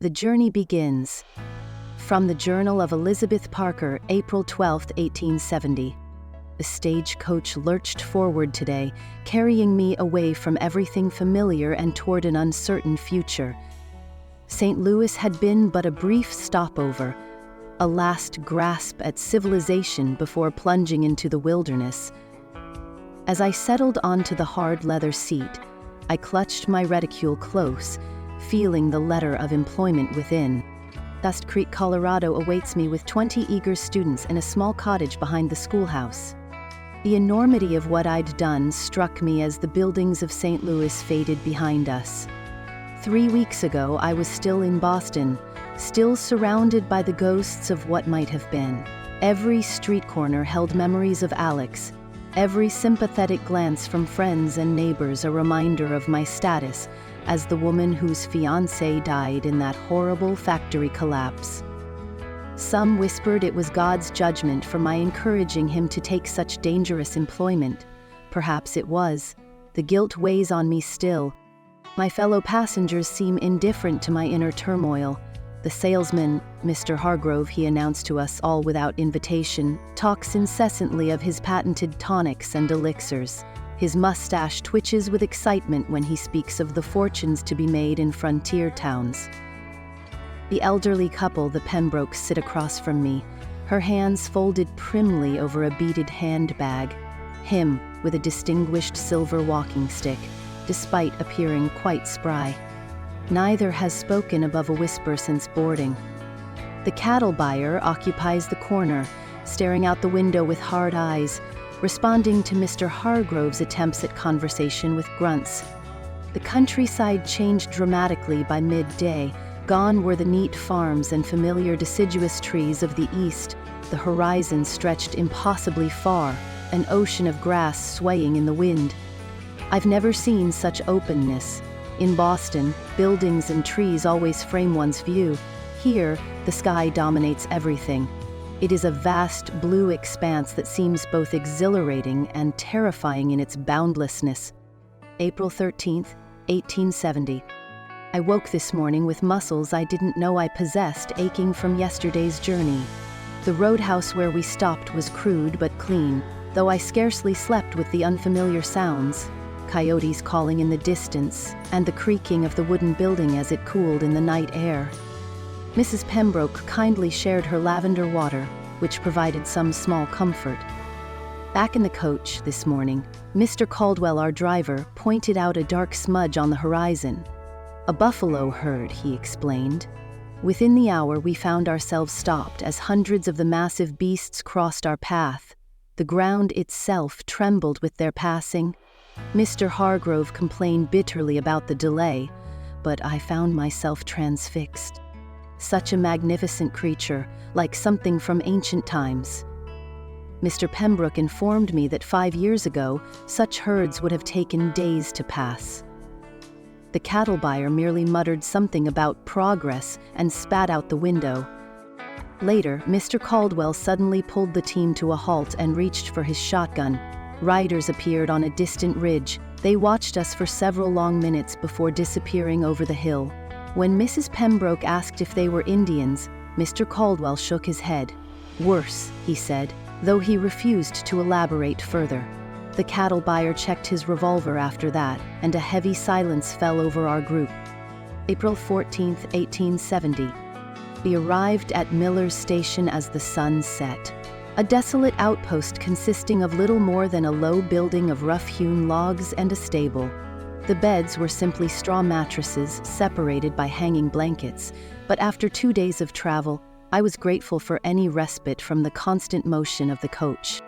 The journey begins. From the Journal of Elizabeth Parker, April 12, 1870. The stagecoach lurched forward today, carrying me away from everything familiar and toward an uncertain future. St. Louis had been but a brief stopover, a last grasp at civilization before plunging into the wilderness. As I settled onto the hard leather seat, I clutched my reticule close, feeling the letter of employment within. Dust Creek, Colorado awaits me with 20 eager students in a small cottage behind the schoolhouse. The enormity of what I'd done struck me as the buildings of St. Louis faded behind us. 3 weeks ago, I was still in Boston, still surrounded by the ghosts of what might have been. Every street corner held memories of Alex, every sympathetic glance from friends and neighbors a reminder of my status as the woman whose fiancé died in that horrible factory collapse. Some whispered it was God's judgment for my encouraging him to take such dangerous employment. Perhaps it was. The guilt weighs on me still. My fellow passengers seem indifferent to my inner turmoil. The salesman, Mr. Hargrove, he announced to us all without invitation, talks incessantly of his patented tonics and elixirs. His mustache twitches with excitement when he speaks of the fortunes to be made in frontier towns. The elderly couple, the Pembrokes, sit across from me, her hands folded primly over a beaded handbag, him with a distinguished silver walking stick, despite appearing quite spry. Neither has spoken above a whisper since boarding. The cattle buyer occupies the corner, staring out the window with hard eyes, responding to Mr. Hargrove's attempts at conversation with grunts. The countryside changed dramatically by midday. Gone were the neat farms and familiar deciduous trees of the east. The horizon stretched impossibly far, an ocean of grass swaying in the wind. I've never seen such openness. In Boston, buildings and trees always frame one's view. Here, the sky dominates everything. It is a vast blue expanse that seems both exhilarating and terrifying in its boundlessness. April 13th, 1870. I woke this morning with muscles I didn't know I possessed aching from yesterday's journey. The roadhouse where we stopped was crude but clean, though I scarcely slept with the unfamiliar sounds. Coyotes calling in the distance, and the creaking of the wooden building as it cooled in the night air. Mrs. Pembroke kindly shared her lavender water, which provided some small comfort. Back in the coach this morning, Mr. Caldwell, our driver, pointed out a dark smudge on the horizon. A buffalo herd, he explained. Within the hour, we found ourselves stopped as hundreds of the massive beasts crossed our path. The ground itself trembled with their passing. Mr. Hargrove complained bitterly about the delay, but I found myself transfixed. Such a magnificent creature, like something from ancient times. Mr. Pembroke informed me that 5 years ago, such herds would have taken days to pass. The cattle buyer merely muttered something about progress and spat out the window. Later, Mr. Caldwell suddenly pulled the team to a halt and reached for his shotgun. Riders appeared on a distant ridge. They watched us for several long minutes before disappearing over the hill. When Mrs. Pembroke asked if they were Indians, Mr. Caldwell shook his head. Worse, he said, though he refused to elaborate further. The cattle buyer checked his revolver after that, and a heavy silence fell over our group. April 14, 1870. We arrived at Miller's Station as the sun set. A desolate outpost consisting of little more than a low building of rough-hewn logs and a stable. The beds were simply straw mattresses separated by hanging blankets, but after 2 days of travel, I was grateful for any respite from the constant motion of the coach.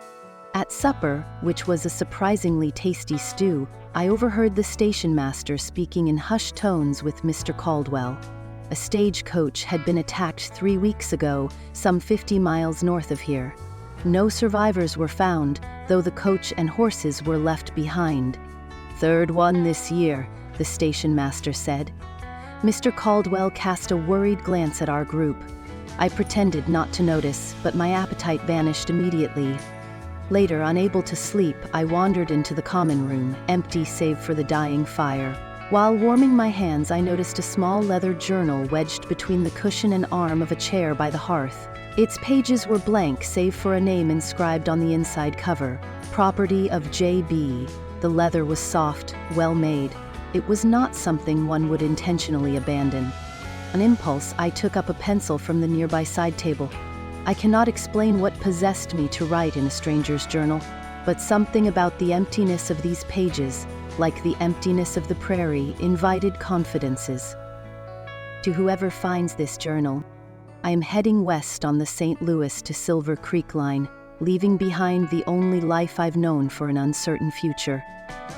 At supper, which was a surprisingly tasty stew, I overheard the station master speaking in hushed tones with Mr. Caldwell. A stagecoach had been attacked 3 weeks ago, some 50 miles north of here. No survivors were found, though the coach and horses were left behind. "Third one this year," the station master said. Mr. Caldwell cast a worried glance at our group. I pretended not to notice, but my appetite vanished immediately. Later, unable to sleep, I wandered into the common room, empty save for the dying fire. While warming my hands, I noticed a small leather journal wedged between the cushion and arm of a chair by the hearth. Its pages were blank save for a name inscribed on the inside cover, "Property of J.B." The leather was soft, well made. It was not something one would intentionally abandon. On impulse, I took up a pencil from the nearby side table. I cannot explain what possessed me to write in a stranger's journal, but something about the emptiness of these pages, like the emptiness of the prairie, invited confidences. To whoever finds this journal, I am heading west on the St. Louis to Silver Creek line, leaving behind the only life I've known for an uncertain future.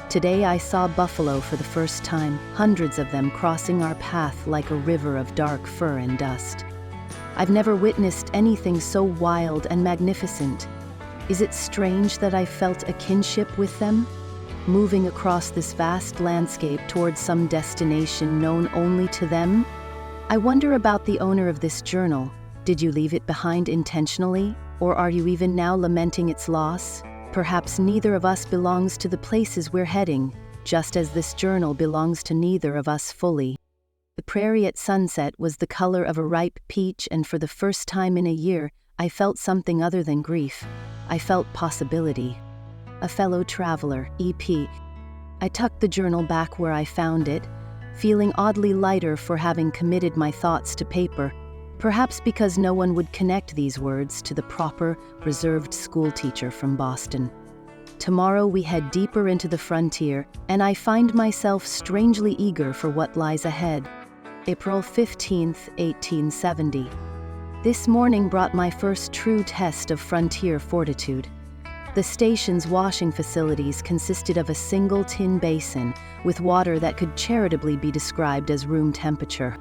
Today I saw buffalo for the first time, hundreds of them crossing our path like a river of dark fur and dust. I've never witnessed anything so wild and magnificent. Is it strange that I felt a kinship with them, moving across this vast landscape towards some destination known only to them? I wonder about the owner of this journal. Did you leave it behind intentionally, or are you even now lamenting its loss? Perhaps neither of us belongs to the places we're heading, just as this journal belongs to neither of us fully. The prairie at sunset was the color of a ripe peach, and for the first time in a year, I felt something other than grief. I felt possibility. A fellow traveler, EP. I tucked the journal back where I found it, feeling oddly lighter for having committed my thoughts to paper, perhaps because no one would connect these words to the proper, reserved schoolteacher from Boston. Tomorrow we head deeper into the frontier, and I find myself strangely eager for what lies ahead. April 15th, 1870. This morning brought my first true test of frontier fortitude. The station's washing facilities consisted of a single tin basin with water that could charitably be described as room temperature.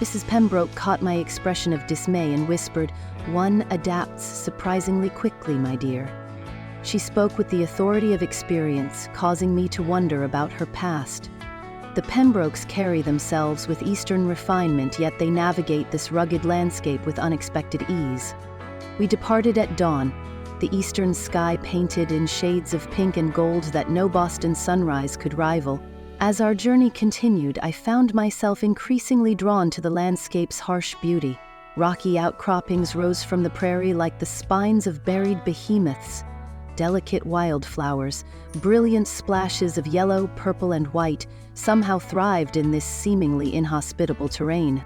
Mrs. Pembroke caught my expression of dismay and whispered, "One adapts surprisingly quickly, my dear." She spoke with the authority of experience, causing me to wonder about her past. The Pembrokes carry themselves with Eastern refinement, yet they navigate this rugged landscape with unexpected ease. We departed at dawn, the eastern sky painted in shades of pink and gold that no Boston sunrise could rival. As our journey continued, I found myself increasingly drawn to the landscape's harsh beauty. Rocky outcroppings rose from the prairie like the spines of buried behemoths. Delicate wildflowers, brilliant splashes of yellow, purple, and white, somehow thrived in this seemingly inhospitable terrain.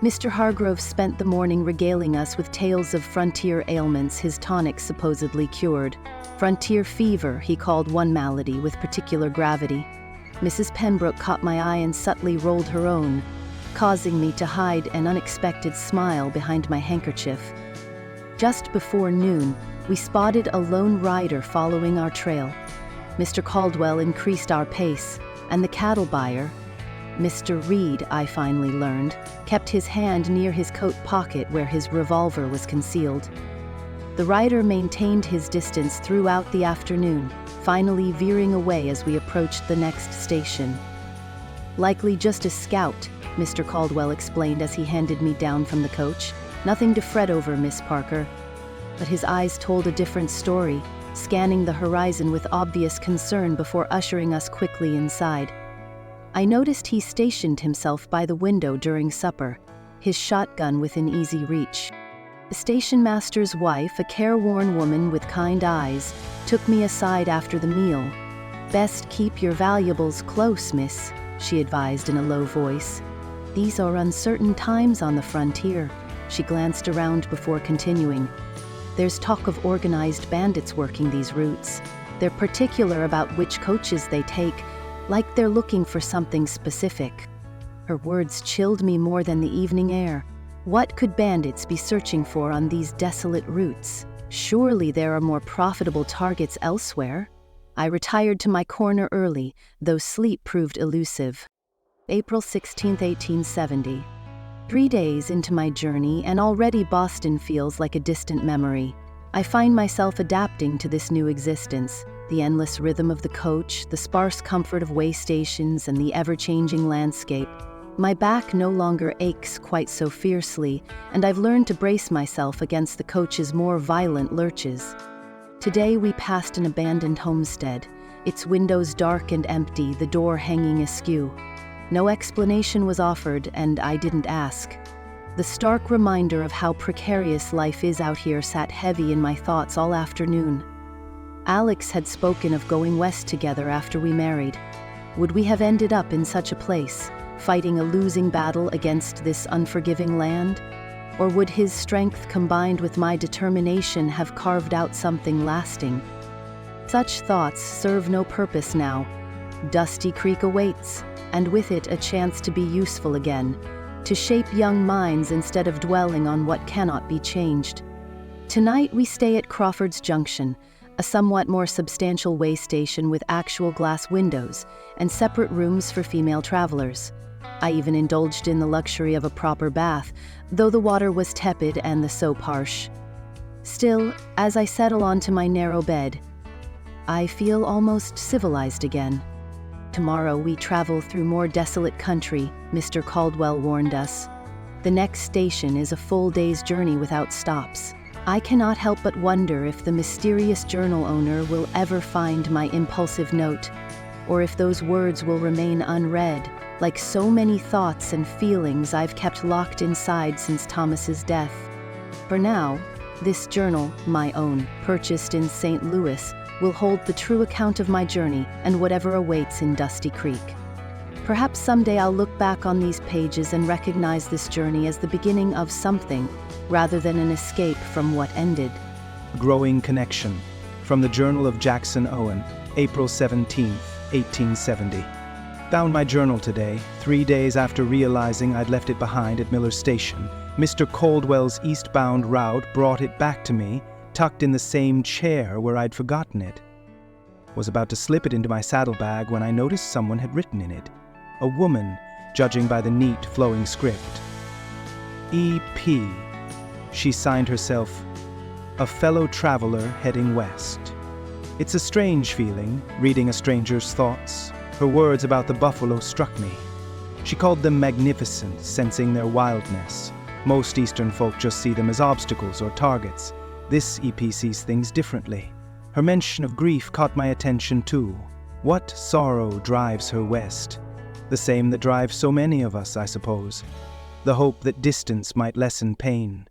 Mr. Hargrove spent the morning regaling us with tales of frontier ailments his tonic supposedly cured. Frontier fever, he called one malady with particular gravity. Mrs. Pembroke caught my eye and subtly rolled her own, causing me to hide an unexpected smile behind my handkerchief. Just before noon, we spotted a lone rider following our trail. Mr. Caldwell increased our pace, and the cattle buyer, Mr. Reed, I finally learned, kept his hand near his coat pocket where his revolver was concealed. The rider maintained his distance throughout the afternoon, finally veering away as we approached the next station. "Likely just a scout," Mr. Caldwell explained as he handed me down from the coach. "Nothing to fret over, Miss Parker." But his eyes told a different story, scanning the horizon with obvious concern before ushering us quickly inside. I noticed he stationed himself by the window during supper, his shotgun within easy reach. The station master's wife, a careworn woman with kind eyes, took me aside after the meal. "Best keep your valuables close, miss," she advised in a low voice. "These are uncertain times on the frontier." She glanced around before continuing. "There's talk of organized bandits working these routes. They're particular about which coaches they take, like they're looking for something specific." Her words chilled me more than the evening air. What could bandits be searching for on these desolate routes? Surely there are more profitable targets elsewhere. I retired to my corner early, though sleep proved elusive. April 16, 1870. 3 days into my journey, and already Boston feels like a distant memory. I find myself adapting to this new existence, the endless rhythm of the coach, the sparse comfort of way stations, and the ever-changing landscape. My back no longer aches quite so fiercely, and I've learned to brace myself against the coach's more violent lurches. Today we passed an abandoned homestead, its windows dark and empty, the door hanging askew. No explanation was offered, and I didn't ask. The stark reminder of how precarious life is out here sat heavy in my thoughts all afternoon. Alex had spoken of going west together after we married. Would we have ended up in such a place, fighting a losing battle against this unforgiving land? Or would his strength combined with my determination have carved out something lasting? Such thoughts serve no purpose now. Dusty Creek awaits, and with it a chance to be useful again, to shape young minds instead of dwelling on what cannot be changed. Tonight we stay at Crawford's Junction, a somewhat more substantial way station with actual glass windows and separate rooms for female travelers. I even indulged in the luxury of a proper bath, though the water was tepid and the soap harsh. Still, as I settle onto my narrow bed, I feel almost civilized again. Tomorrow we travel through more desolate country, Mr. Caldwell warned us. The next station is a full day's journey without stops. I cannot help but wonder if the mysterious journal owner will ever find my impulsive note, or if those words will remain unread, like so many thoughts and feelings I've kept locked inside since Thomas's death. For now, this journal, my own, purchased in St. Louis, will hold the true account of my journey and whatever awaits in Dusty Creek. Perhaps someday I'll look back on these pages and recognize this journey as the beginning of something, rather than an escape from what ended. Growing Connection. From the Journal of Jackson Owen, April 17, 1870. Found my journal today, 3 days after realizing I'd left it behind at Miller Station. Mr. Caldwell's eastbound route brought it back to me, tucked in the same chair where I'd forgotten it. Was about to slip it into my saddlebag when I noticed someone had written in it. A woman, judging by the neat, flowing script. E.P. She signed herself, "A fellow traveler heading west." It's a strange feeling, reading a stranger's thoughts. Her words about the buffalo struck me. She called them magnificent, sensing their wildness. Most Eastern folk just see them as obstacles or targets. This EP sees things differently. Her mention of grief caught my attention too. What sorrow drives her west? The same that drives so many of us, I suppose. The hope that distance might lessen pain.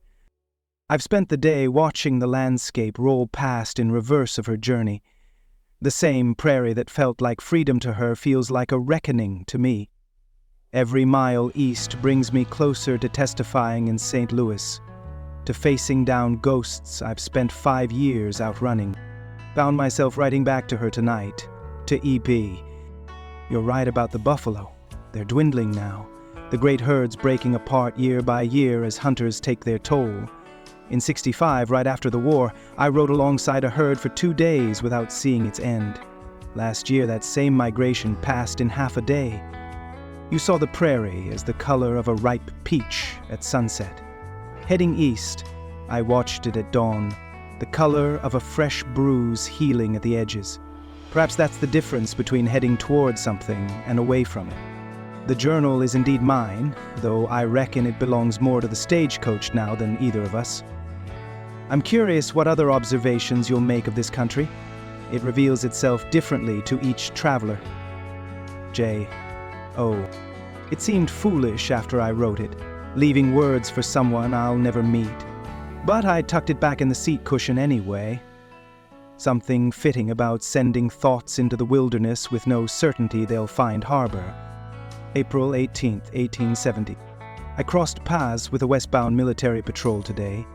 I've spent the day watching the landscape roll past in reverse of her journey. The same prairie that felt like freedom to her feels like a reckoning to me. Every mile east brings me closer to testifying in St. Louis, to facing down ghosts I've spent 5 years outrunning. Found myself writing back to her tonight, to EP. You're right about the buffalo. They're dwindling now, the great herds breaking apart year by year as hunters take their toll. In '65, right after the war, I rode alongside a herd for 2 days without seeing its end. Last year, that same migration passed in half a day. You saw the prairie as the color of a ripe peach at sunset. Heading east, I watched it at dawn, the color of a fresh bruise healing at the edges. Perhaps that's the difference between heading towards something and away from it. The journal is indeed mine, though I reckon it belongs more to the Stagecoach now than either of us. I'm curious what other observations you'll make of this country. It reveals itself differently to each traveler. J. O. It seemed foolish after I wrote it, leaving words for someone I'll never meet. But I tucked it back in the seat cushion anyway. Something fitting about sending thoughts into the wilderness with no certainty they'll find harbor. April 18, 1870. I crossed paths with a westbound military patrol today.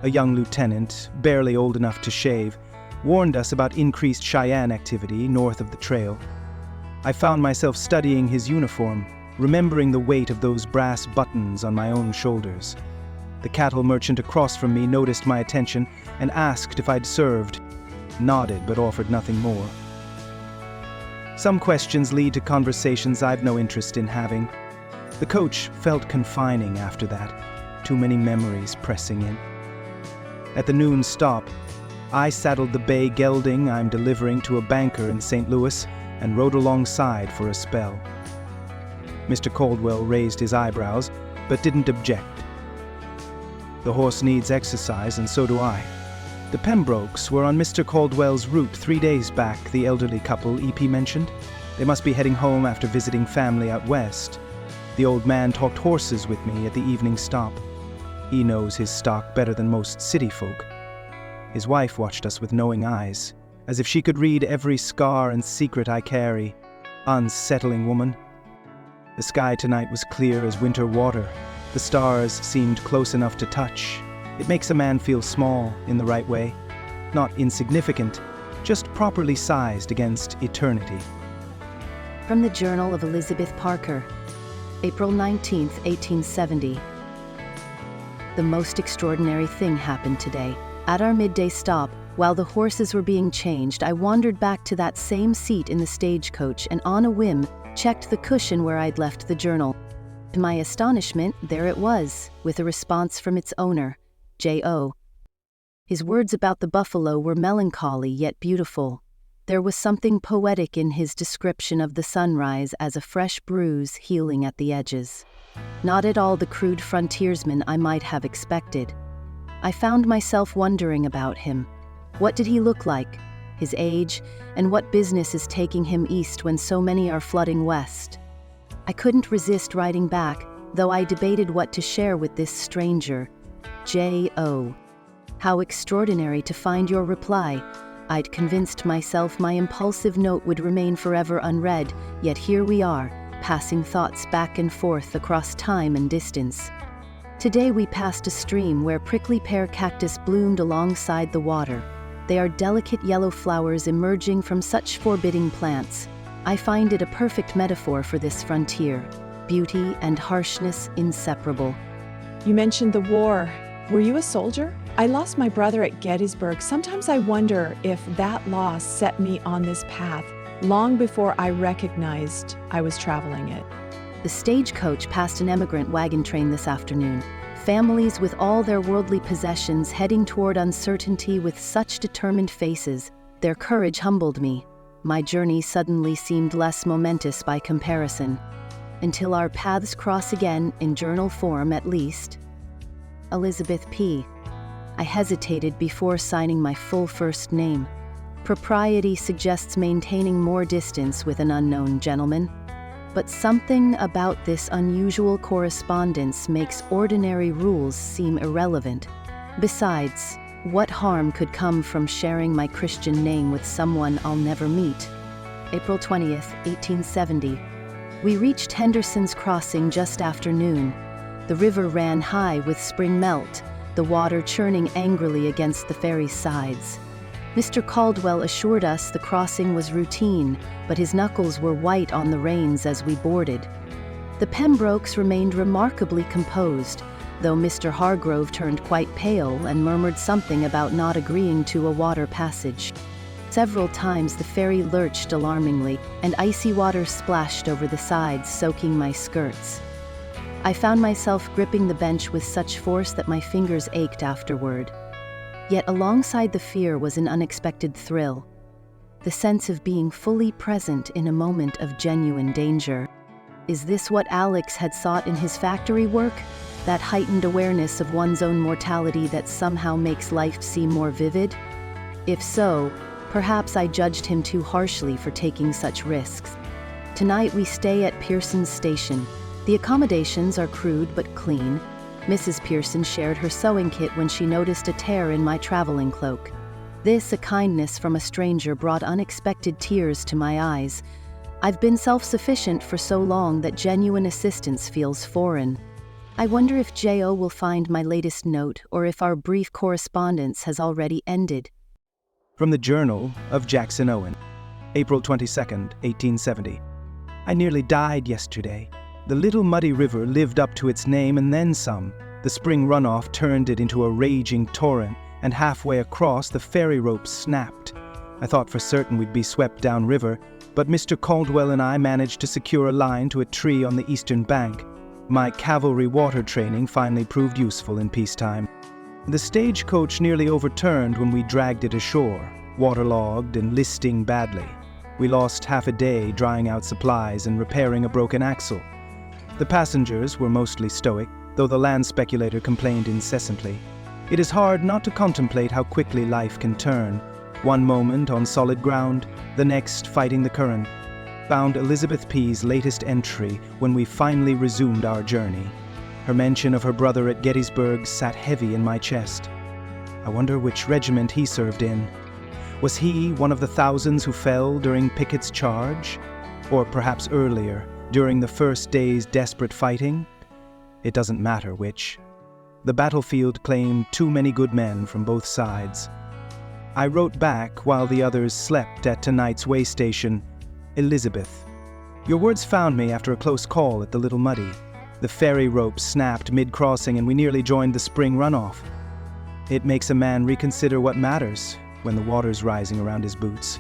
A young lieutenant, barely old enough to shave, warned us about increased Cheyenne activity north of the trail. I found myself studying his uniform, remembering the weight of those brass buttons on my own shoulders. The cattle merchant across from me noticed my attention and asked if I'd served. Nodded but offered nothing more. Some questions lead to conversations I've no interest in having. The coach felt confining after that, too many memories pressing in. At the noon stop, I saddled the bay gelding I'm delivering to a banker in St. Louis and rode alongside for a spell. Mr. Caldwell raised his eyebrows, but didn't object. The horse needs exercise, and so do I. The Pembrokes were on Mr. Caldwell's route 3 days back, the elderly couple EP mentioned. They must be heading home after visiting family out west. The old man talked horses with me at the evening stop. He knows his stock better than most city folk. His wife watched us with knowing eyes, as if she could read every scar and secret I carry. Unsettling woman. The sky tonight was clear as winter water. The stars seemed close enough to touch. It makes a man feel small in the right way. Not insignificant, just properly sized against eternity. From the Journal of Elizabeth Parker, April 19, 1870. The most extraordinary thing happened today. At our midday stop, while the horses were being changed, I wandered back to that same seat in the stagecoach and on a whim, checked the cushion where I'd left the journal. To my astonishment, there it was, with a response from its owner, J.O. His words about the buffalo were melancholy yet beautiful. There was something poetic in his description of the sunrise as a fresh bruise healing at the edges. Not at all the crude frontiersman I might have expected. I found myself wondering about him. What did he look like? His age, and what business is taking him east when so many are flooding west? I couldn't resist writing back, though I debated what to share with this stranger. J.O. How extraordinary to find your reply. I'd convinced myself my impulsive note would remain forever unread, yet here we are, passing thoughts back and forth across time and distance. Today we passed a stream where prickly pear cactus bloomed alongside the water. They are delicate yellow flowers emerging from such forbidding plants. I find it a perfect metaphor for this frontier. Beauty and harshness inseparable. You mentioned the war. Were you a soldier? I lost my brother at Gettysburg. Sometimes I wonder if that loss set me on this path long before I recognized I was traveling it. The stagecoach passed an emigrant wagon train this afternoon. Families with all their worldly possessions heading toward uncertainty with such determined faces. Their courage humbled me. My journey suddenly seemed less momentous by comparison. Until our paths cross again, in journal form at least. Elizabeth P. I hesitated before signing my full first name. Propriety suggests maintaining more distance with an unknown gentleman. But something about this unusual correspondence makes ordinary rules seem irrelevant. Besides, what harm could come from sharing my Christian name with someone I'll never meet? April 20th, 1870. We reached Henderson's Crossing just after noon. The river ran high with spring melt, the water churning angrily against the ferry's sides. Mr. Caldwell assured us the crossing was routine, but his knuckles were white on the reins as we boarded. The Pembrokes remained remarkably composed, though Mr. Hargrove turned quite pale and murmured something about not agreeing to a water passage. Several times the ferry lurched alarmingly, and icy water splashed over the sides, soaking my skirts. I found myself gripping the bench with such force that my fingers ached afterward. Yet alongside the fear was an unexpected thrill, the sense of being fully present in a moment of genuine danger. Is this what Alex had sought in his factory work? That heightened awareness of one's own mortality that somehow makes life seem more vivid? If so, perhaps I judged him too harshly for taking such risks. Tonight we stay at Pearson's Station. The accommodations are crude but clean. Mrs. Pearson shared her sewing kit when she noticed a tear in my traveling cloak. This, a kindness from a stranger, brought unexpected tears to my eyes. I've been self-sufficient for so long that genuine assistance feels foreign. I wonder if J.O. will find my latest note, or if our brief correspondence has already ended. From the Journal of Jackson Owen, April 22nd, 1870. I nearly died yesterday. The little muddy river lived up to its name and then some. The spring runoff turned it into a raging torrent, and halfway across the ferry ropes snapped. I thought for certain we'd be swept downriver, but Mr. Caldwell and I managed to secure a line to a tree on the eastern bank. My cavalry water training finally proved useful in peacetime. The stagecoach nearly overturned when we dragged it ashore, waterlogged and listing badly. We lost half a day drying out supplies and repairing a broken axle. The passengers were mostly stoic, though the land speculator complained incessantly. It is hard not to contemplate how quickly life can turn, one moment on solid ground, the next fighting the current. found Elizabeth P.'s latest entry when we finally resumed our journey. Her mention of her brother at Gettysburg sat heavy in my chest. I wonder which regiment he served in. Was he one of the thousands who fell during Pickett's charge? Or perhaps earlier, during the first day's desperate fighting? It doesn't matter which. The battlefield claimed too many good men from both sides. I wrote back while the others slept at tonight's way station, Elizabeth. Your words found me after a close call at the Little Muddy. The ferry rope snapped mid-crossing and we nearly joined the spring runoff. It makes a man reconsider what matters when the water's rising around his boots.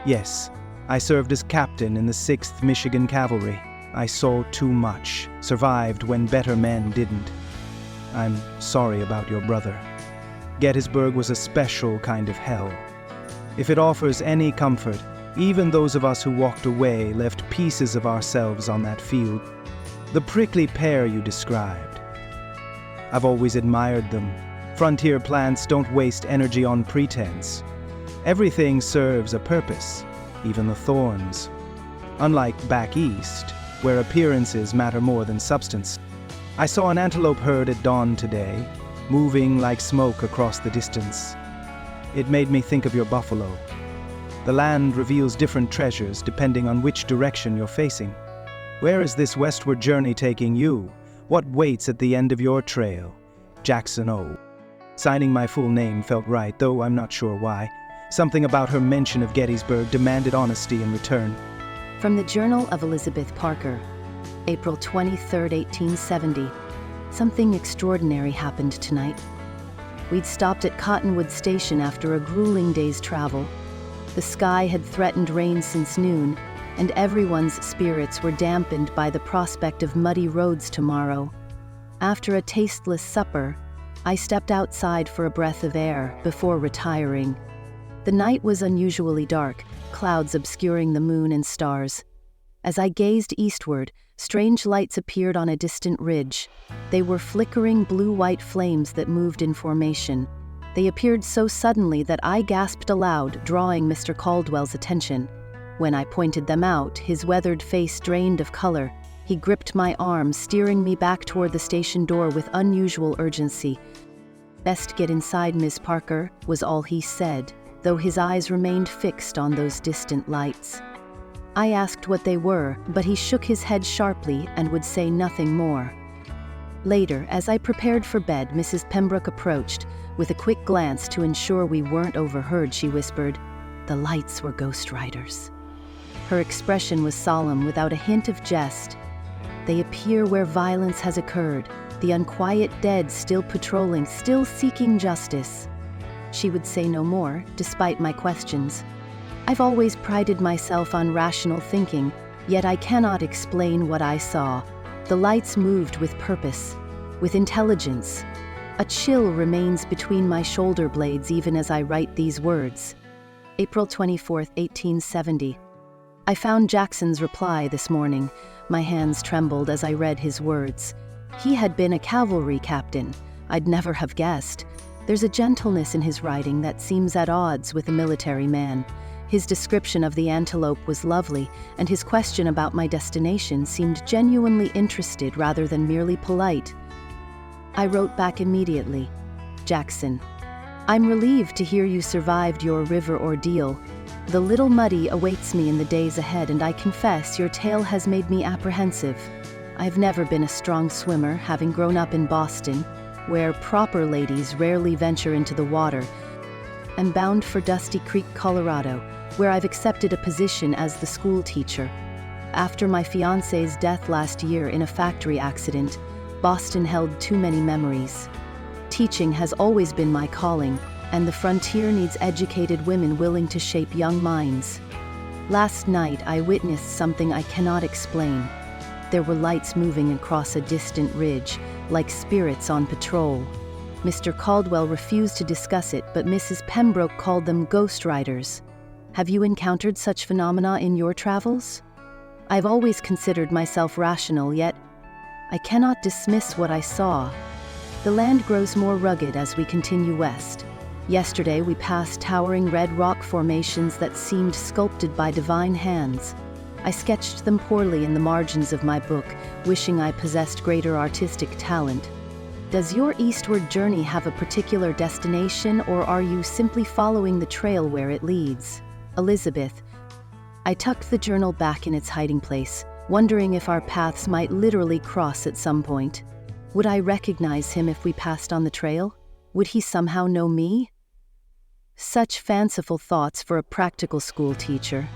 Yes, I served as captain in the 6th Michigan Cavalry. I saw too much, survived when better men didn't. I'm sorry about your brother. Gettysburg was a special kind of hell. If it offers any comfort, even those of us who walked away left pieces of ourselves on that field. The prickly pear you described. I've always admired them. Frontier plants don't waste energy on pretense. Everything serves a purpose, even the thorns. Unlike back east, where appearances matter more than substance. I saw an antelope herd at dawn today, moving like smoke across the distance. It made me think of your buffalo. The land reveals different treasures depending on which direction you're facing. Where is this westward journey taking you? What waits at the end of your trail? Jackson O. Signing my full name felt right, though I'm not sure why. Something about her mention of Gettysburg demanded honesty in return. From the Journal of Elizabeth Parker, April 23, 1870. Something extraordinary happened tonight. We'd stopped at Cottonwood Station after a grueling day's travel. The sky had threatened rain since noon, and everyone's spirits were dampened by the prospect of muddy roads tomorrow. After a tasteless supper, I stepped outside for a breath of air before retiring. The night was unusually dark, clouds obscuring the moon and stars. As I gazed eastward, strange lights appeared on a distant ridge. They were flickering blue-white flames that moved in formation. They appeared so suddenly that I gasped aloud, drawing Mr. Caldwell's attention. When I pointed them out, his weathered face drained of color. He gripped my arm, steering me back toward the station door with unusual urgency. "Best get inside, Miss Parker," was all he said, though his eyes remained fixed on those distant lights. I asked what they were, but he shook his head sharply and would say nothing more. Later, as I prepared for bed, Mrs. Pembroke approached. With a quick glance to ensure we weren't overheard, she whispered, "The lights were ghost riders." Her expression was solemn, without a hint of jest. "They appear where violence has occurred, the unquiet dead still patrolling, still seeking justice." She would say no more, despite my questions. I've always prided myself on rational thinking, yet I cannot explain what I saw. The lights moved with purpose, with intelligence. A chill remains between my shoulder blades even as I write these words. April 24, 1870. I found Jackson's reply this morning. My hands trembled as I read his words. He had been a cavalry captain. I'd never have guessed. There's a gentleness in his writing that seems at odds with a military man. His description of the antelope was lovely, and his question about my destination seemed genuinely interested rather than merely polite. I wrote back immediately. Jackson, I'm relieved to hear you survived your river ordeal. The Little Muddy awaits me in the days ahead, and I confess your tale has made me apprehensive. I've never been a strong swimmer, having grown up in Boston, where proper ladies rarely venture into the water. I'm bound for Dusty Creek, Colorado, where I've accepted a position as the school teacher. After my fiancé's death last year in a factory accident, Boston held too many memories. Teaching has always been my calling, and the frontier needs educated women willing to shape young minds. Last night I witnessed something I cannot explain. There were lights moving across a distant ridge, like spirits on patrol. Mr. Caldwell refused to discuss it, but Mrs. Pembroke called them ghost riders. Have you encountered such phenomena in your travels? I've always considered myself rational, yet I cannot dismiss what I saw. The land grows more rugged as we continue west. Yesterday we passed towering red rock formations that seemed sculpted by divine hands. I sketched them poorly in the margins of my book, wishing I possessed greater artistic talent. Does your eastward journey have a particular destination, or are you simply following the trail where it leads? Elizabeth. I tucked the journal back in its hiding place, wondering if our paths might literally cross at some point. Would I recognize him if we passed on the trail? Would he somehow know me? Such fanciful thoughts for a practical school teacher.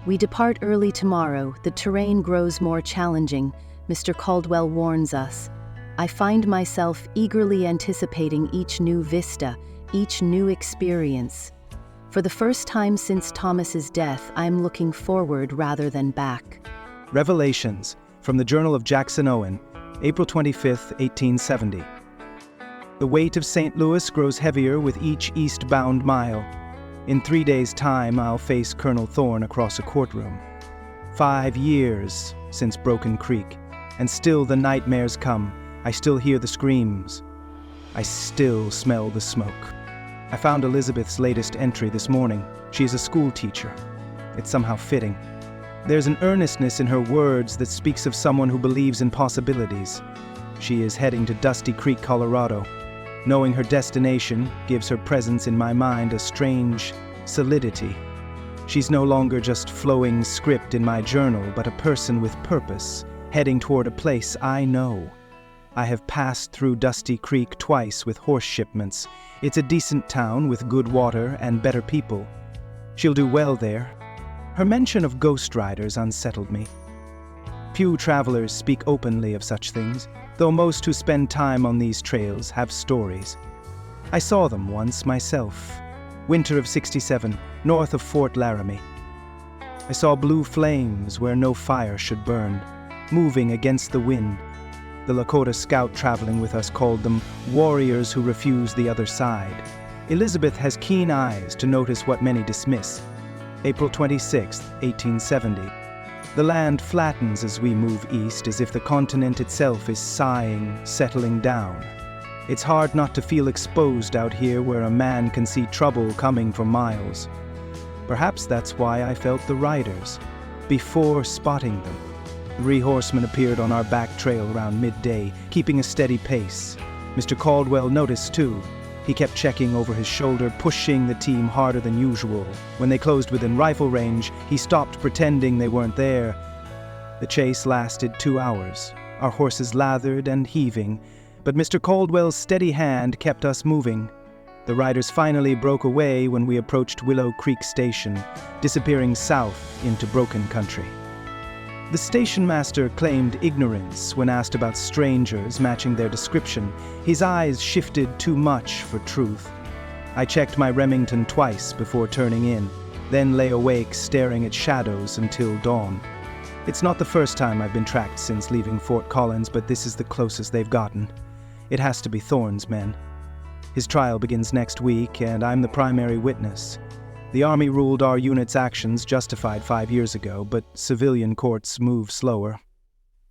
We depart early tomorrow. The terrain grows more challenging, Mr. Caldwell warns us. I find myself eagerly anticipating each new vista, each new experience. For the first time since Thomas's death, I'm looking forward rather than back. Revelations, from the Journal of Jackson Owen, April 25, 1870. The weight of St. Louis grows heavier with each eastbound mile. In 3 days' time, I'll face Colonel Thorne across a courtroom. 5 years since Broken Creek, and still the nightmares come. I still hear the screams. I still smell the smoke. I found Elizabeth's latest entry this morning. She is a school teacher. It's somehow fitting. There's an earnestness in her words that speaks of someone who believes in possibilities. She is heading to Dusty Creek, Colorado. Knowing her destination gives her presence in my mind a strange solidity. She's no longer just flowing script in my journal, but a person with purpose, heading toward a place I know. I have passed through Dusty Creek twice with horse shipments. It's a decent town with good water and better people. She'll do well there. Her mention of ghost riders unsettled me. Few travelers speak openly of such things, though most who spend time on these trails have stories. I saw them once myself. Winter of '67, north of Fort Laramie. I saw blue flames where no fire should burn, moving against the wind. The Lakota scout traveling with us called them warriors who refuse the other side. Elizabeth has keen eyes to notice what many dismiss. April 26, 1870. The land flattens as we move east, as if the continent itself is sighing, settling down. It's hard not to feel exposed out here where a man can see trouble coming for miles. Perhaps that's why I felt the riders, before spotting them. 3 horsemen appeared on our back trail around midday, keeping a steady pace. Mr. Caldwell noticed too. He kept checking over his shoulder, pushing the team harder than usual. When they closed within rifle range, he stopped pretending they weren't there. The chase lasted 2 hours, our horses lathered and heaving, but Mr. Caldwell's steady hand kept us moving. The riders finally broke away when we approached Willow Creek Station, disappearing south into broken country. The station master claimed ignorance when asked about strangers matching their description. His eyes shifted too much for truth. I checked my Remington twice before turning in, then lay awake staring at shadows until dawn. It's not the first time I've been tracked since leaving Fort Collins, but this is the closest they've gotten. It has to be Thorne's men. His trial begins next week, and I'm the primary witness. The Army ruled our unit's actions justified 5 years ago, but civilian courts move slower.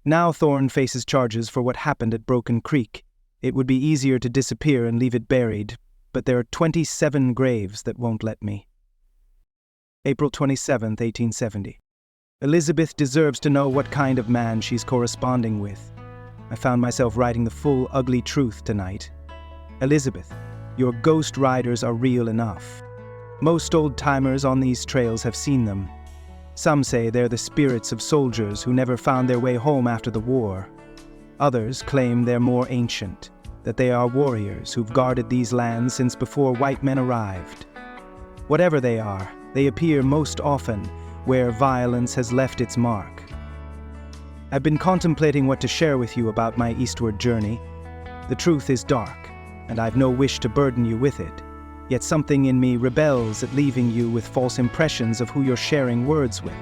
Now Thorne faces charges for what happened at Broken Creek. It would be easier to disappear and leave it buried, but there are 27 graves that won't let me. April 27, 1870. Elizabeth deserves to know what kind of man she's corresponding with. I found myself writing the full, ugly truth tonight. Elizabeth, your ghost riders are real enough. Most old-timers on these trails have seen them. Some say they're the spirits of soldiers who never found their way home after the war. Others claim they're more ancient, that they are warriors who've guarded these lands since before white men arrived. Whatever they are, they appear most often where violence has left its mark. I've been contemplating what to share with you about my eastward journey. The truth is dark, and I've no wish to burden you with it. Yet something in me rebels at leaving you with false impressions of who you're sharing words with.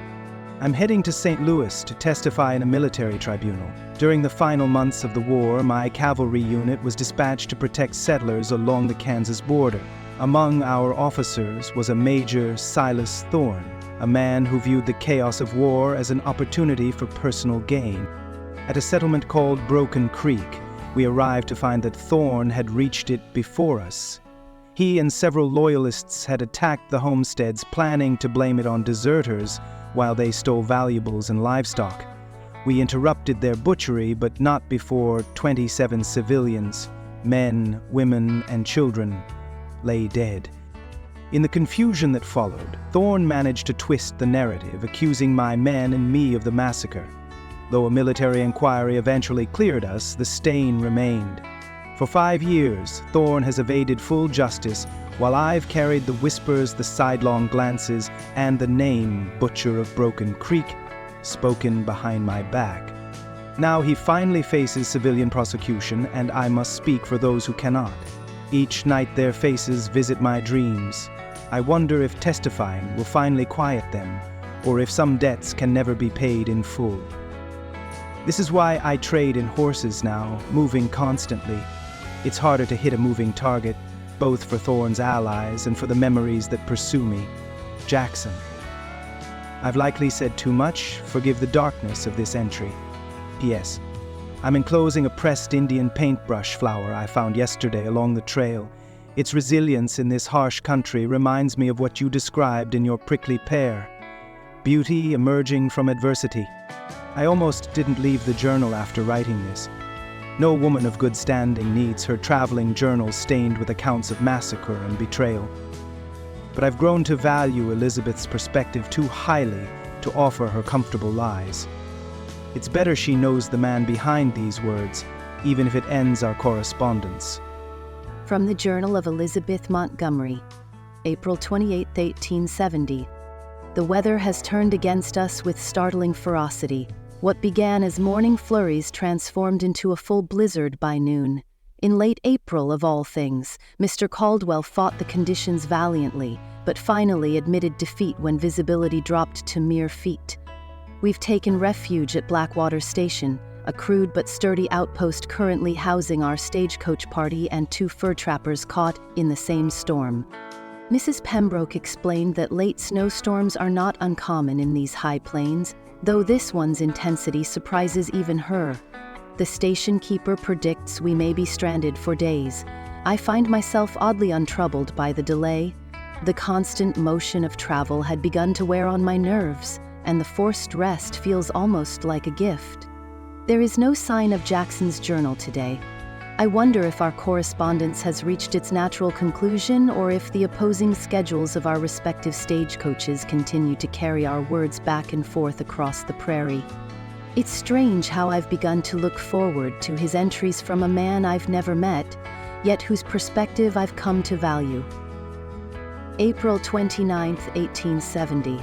I'm heading to St. Louis to testify in a military tribunal. During the final months of the war, my cavalry unit was dispatched to protect settlers along the Kansas border. Among our officers was a Major Silas Thorne, a man who viewed the chaos of war as an opportunity for personal gain. At a settlement called Broken Creek, we arrived to find that Thorne had reached it before us. He and several loyalists had attacked the homesteads, planning to blame it on deserters while they stole valuables and livestock. We interrupted their butchery, but not before 27 civilians, men, women, and children, lay dead. In the confusion that followed, Thorne managed to twist the narrative, accusing my men and me of the massacre. Though a military inquiry eventually cleared us, the stain remained. For 5 years, Thorne has evaded full justice, while I've carried the whispers, the sidelong glances, and the name Butcher of Broken Creek spoken behind my back. Now he finally faces civilian prosecution, and I must speak for those who cannot. Each night their faces visit my dreams. I wonder if testifying will finally quiet them, or if some debts can never be paid in full. This is why I trade in horses now, moving constantly. It's harder to hit a moving target, both for Thorne's allies and for the memories that pursue me. Jackson. I've likely said too much. Forgive the darkness of this entry. P.S. I'm enclosing a pressed Indian paintbrush flower I found yesterday along the trail. Its resilience in this harsh country reminds me of what you described in your prickly pear. Beauty emerging from adversity. I almost didn't leave the journal after writing this. No woman of good standing needs her traveling journal stained with accounts of massacre and betrayal. But I've grown to value Elizabeth's perspective too highly to offer her comfortable lies. It's better she knows the man behind these words, even if it ends our correspondence. From the Journal of Elizabeth Montgomery, April 28, 1870. The weather has turned against us with startling ferocity. What began as morning flurries transformed into a full blizzard by noon. In late April, of all things, Mr. Caldwell fought the conditions valiantly, but finally admitted defeat when visibility dropped to mere feet. We've taken refuge at Blackwater Station, a crude but sturdy outpost currently housing our stagecoach party and 2 fur trappers caught in the same storm. Mrs. Pembroke explained that late snowstorms are not uncommon in these high plains, though this one's intensity surprises even her. The station keeper predicts we may be stranded for days. I find myself oddly untroubled by the delay. The constant motion of travel had begun to wear on my nerves, and the forced rest feels almost like a gift. There is no sign of Jackson's journal today. I wonder if our correspondence has reached its natural conclusion, or if the opposing schedules of our respective stagecoaches continue to carry our words back and forth across the prairie. It's strange how I've begun to look forward to his entries from a man I've never met, yet whose perspective I've come to value. April 29, 1870.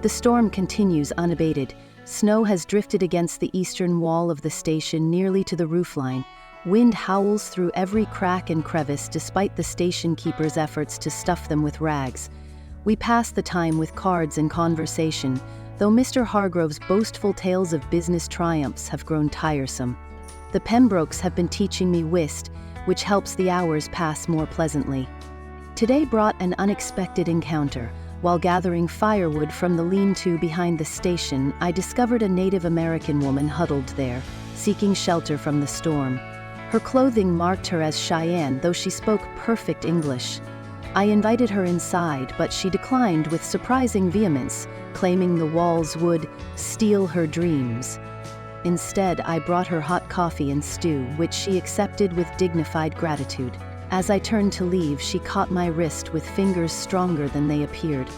The storm continues unabated. Snow has drifted against the eastern wall of the station nearly to the roofline. Wind howls through every crack and crevice despite the station keeper's efforts to stuff them with rags. We pass the time with cards and conversation, though Mr. Hargrove's boastful tales of business triumphs have grown tiresome. The Pembrokes have been teaching me whist, which helps the hours pass more pleasantly. Today brought an unexpected encounter. While gathering firewood from the lean-to behind the station, I discovered a Native American woman huddled there, seeking shelter from the storm. Her clothing marked her as Cheyenne, though she spoke perfect English. I invited her inside, but she declined with surprising vehemence, claiming the walls would steal her dreams. Instead, I brought her hot coffee and stew, which she accepted with dignified gratitude. As I turned to leave, she caught my wrist with fingers stronger than they appeared.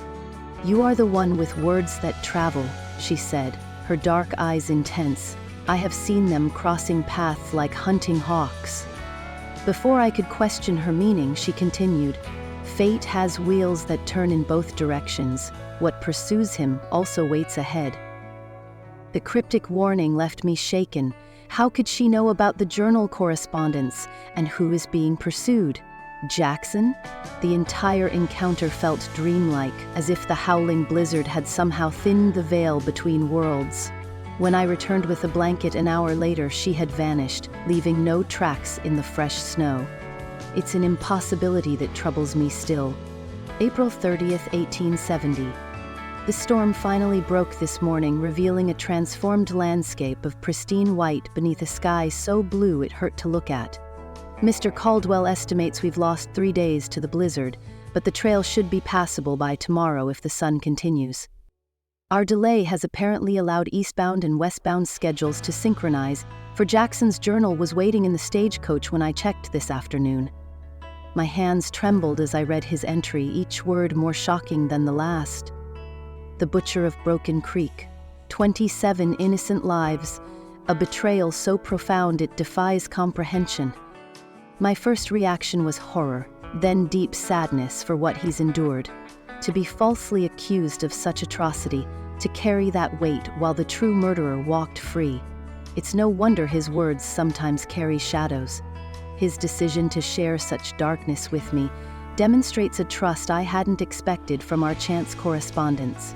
"You are the one with words that travel," she said, her dark eyes intense. "I have seen them crossing paths like hunting hawks." Before I could question her meaning, she continued, "Fate has wheels that turn in both directions. What pursues him also waits ahead." The cryptic warning left me shaken. How could she know about the journal correspondence, and who is being pursued? Jackson? The entire encounter felt dreamlike, as if the howling blizzard had somehow thinned the veil between worlds. When I returned with a blanket an hour later, she had vanished, leaving no tracks in the fresh snow. It's an impossibility that troubles me still. April 30th, 1870. The storm finally broke this morning, revealing a transformed landscape of pristine white beneath a sky so blue it hurt to look at. Mr. Caldwell estimates we've lost 3 days to the blizzard, but the trail should be passable by tomorrow if the sun continues. Our delay has apparently allowed eastbound and westbound schedules to synchronize, for Jackson's journal was waiting in the stagecoach when I checked this afternoon. My hands trembled as I read his entry, each word more shocking than the last. The butcher of Broken Creek, 27 innocent lives, a betrayal so profound it defies comprehension. My first reaction was horror, then deep sadness for what he's endured. To be falsely accused of such atrocity, to carry that weight while the true murderer walked free. It's no wonder his words sometimes carry shadows. His decision to share such darkness with me demonstrates a trust I hadn't expected from our chance correspondence.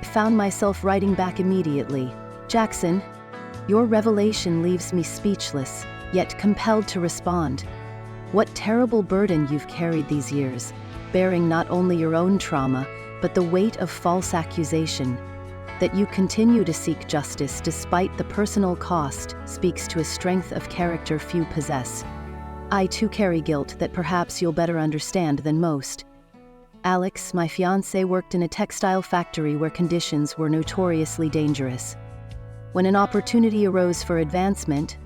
I found myself writing back immediately. Jackson, your revelation leaves me speechless, yet compelled to respond. What terrible burden you've carried these years, bearing not only your own trauma, but the weight of false accusation. That you continue to seek justice despite the personal cost speaks to a strength of character few possess. I too carry guilt that perhaps you'll better understand than most. Alex, my fiancé, worked in a textile factory where conditions were notoriously dangerous. When an opportunity arose for advancement,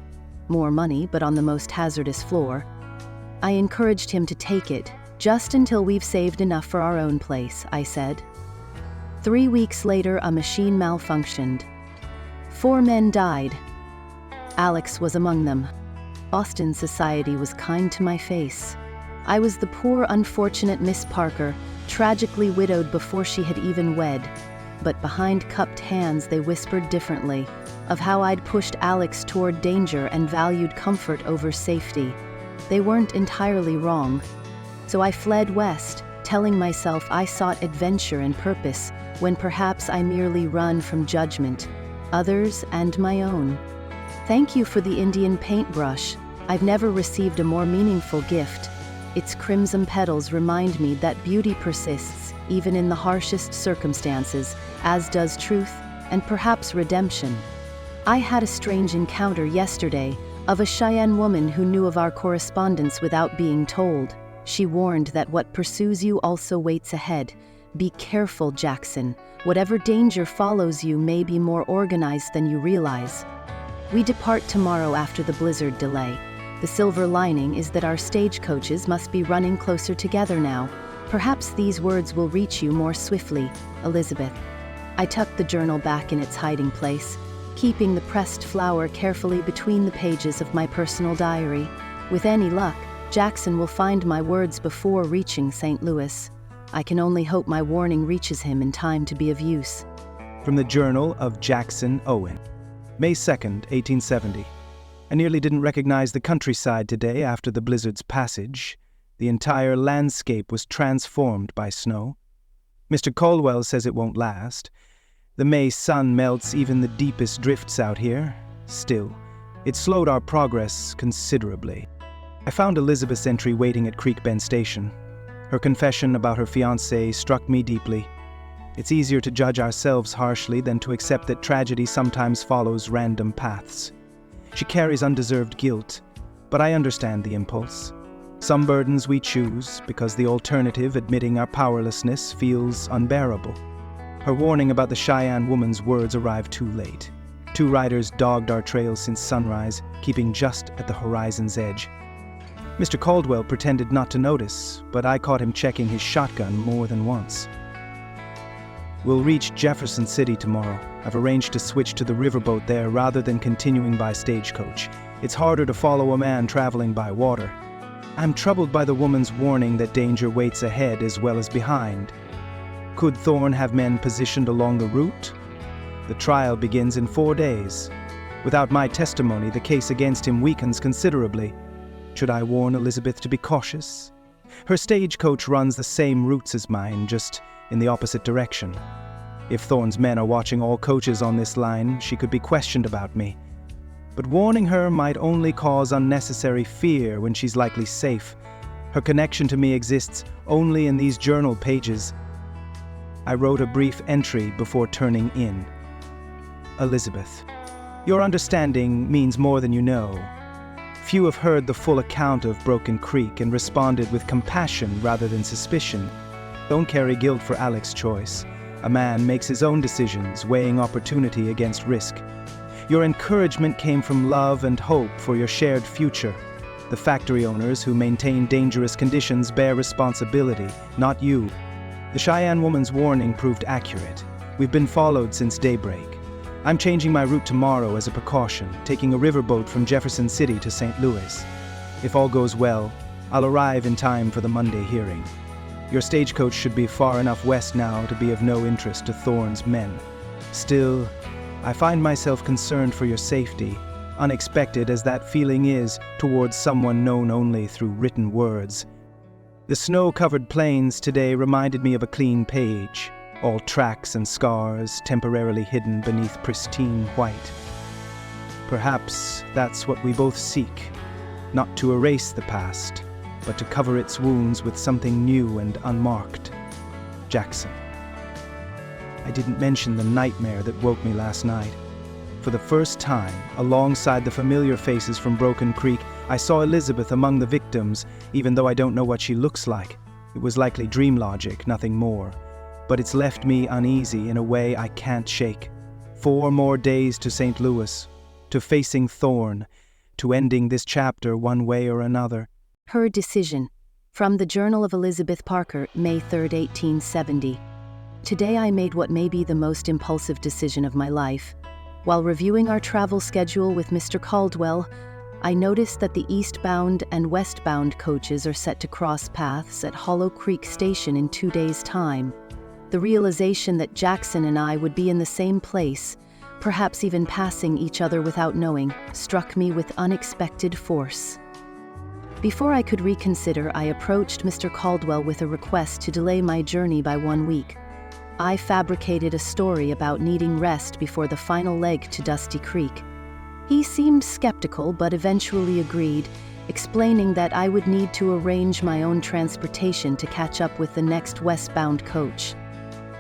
more money but on the most hazardous floor, I encouraged him to take it, just until we've saved enough for our own place, I said. 3 weeks later, a machine malfunctioned. 4 men died. Alex was among them. Boston society was kind to my face. I was the poor, unfortunate Miss Parker, tragically widowed before she had even wed. But behind cupped hands they whispered differently, of how I'd pushed Alex toward danger and valued comfort over safety. They weren't entirely wrong. So I fled west, telling myself I sought adventure and purpose, when perhaps I merely run from judgment, others and my own. Thank you for the Indian paintbrush. I've never received a more meaningful gift. Its crimson petals remind me that beauty persists, even in the harshest circumstances, as does truth, and perhaps redemption. I had a strange encounter yesterday, of a Cheyenne woman who knew of our correspondence without being told. She warned that what pursues you also waits ahead. Be careful, Jackson. Whatever danger follows you may be more organized than you realize. We depart tomorrow after the blizzard delay. The silver lining is that our stagecoaches must be running closer together now. Perhaps these words will reach you more swiftly, Elizabeth. I tucked the journal back in its hiding place, keeping the pressed flower carefully between the pages of my personal diary. With any luck, Jackson will find my words before reaching St. Louis. I can only hope my warning reaches him in time to be of use. From the Journal of Jackson Owen, May 2nd, 1870. I nearly didn't recognize the countryside today after the blizzard's passage. The entire landscape was transformed by snow. Mr. Caldwell says it won't last. The May sun melts even the deepest drifts out here. Still, it slowed our progress considerably. I found Elizabeth's entry waiting at Creek Bend Station. Her confession about her fiancé struck me deeply. It's easier to judge ourselves harshly than to accept that tragedy sometimes follows random paths. She carries undeserved guilt, but I understand the impulse. Some burdens we choose because the alternative, admitting our powerlessness, feels unbearable. Her warning about the Cheyenne woman's words arrived too late. 2 riders dogged our trail since sunrise, keeping just at the horizon's edge. Mr. Caldwell pretended not to notice, but I caught him checking his shotgun more than once. We'll reach Jefferson City tomorrow. I've arranged to switch to the riverboat there rather than continuing by stagecoach. It's harder to follow a man traveling by water. I'm troubled by the woman's warning that danger waits ahead as well as behind. Could Thorne have men positioned along the route? The trial begins in 4 days. Without my testimony, the case against him weakens considerably. Should I warn Elizabeth to be cautious? Her stagecoach runs the same routes as mine, just in the opposite direction. If Thorne's men are watching all coaches on this line, she could be questioned about me. But warning her might only cause unnecessary fear when she's likely safe. Her connection to me exists only in these journal pages. I wrote a brief entry before turning in. Elizabeth, your understanding means more than you know. Few have heard the full account of Broken Creek and responded with compassion rather than suspicion. Don't carry guilt for Alex's choice. A man makes his own decisions, weighing opportunity against risk. Your encouragement came from love and hope for your shared future. The factory owners who maintain dangerous conditions bear responsibility, not you. The Cheyenne woman's warning proved accurate. We've been followed since daybreak. I'm changing my route tomorrow as a precaution, taking a riverboat from Jefferson City to St. Louis. If all goes well, I'll arrive in time for the Monday hearing. Your stagecoach should be far enough west now to be of no interest to Thorne's men. Still, I find myself concerned for your safety, unexpected as that feeling is towards someone known only through written words. The snow-covered plains today reminded me of a clean page, all tracks and scars temporarily hidden beneath pristine white. Perhaps that's what we both seek, not to erase the past, but to cover its wounds with something new and unmarked. Jackson. I didn't mention the nightmare that woke me last night. For the first time, alongside the familiar faces from Broken Creek, I saw Elizabeth among the victims, even though I don't know what she looks like. It was likely dream logic, nothing more. But it's left me uneasy in a way I can't shake. 4 more days to St. Louis, to facing Thorne, to ending this chapter one way or another. Her decision. From the Journal of Elizabeth Parker, May 3, 1870. Today I made what may be the most impulsive decision of my life. While reviewing our travel schedule with Mr. Caldwell, I noticed that the eastbound and westbound coaches are set to cross paths at Hollow Creek Station in 2 days' time. The realization that Jackson and I would be in the same place, perhaps even passing each other without knowing, struck me with unexpected force. Before I could reconsider, I approached Mr. Caldwell with a request to delay my journey by 1 week. I fabricated a story about needing rest before the final leg to Dusty Creek. He seemed skeptical but eventually agreed, explaining that I would need to arrange my own transportation to catch up with the next westbound coach.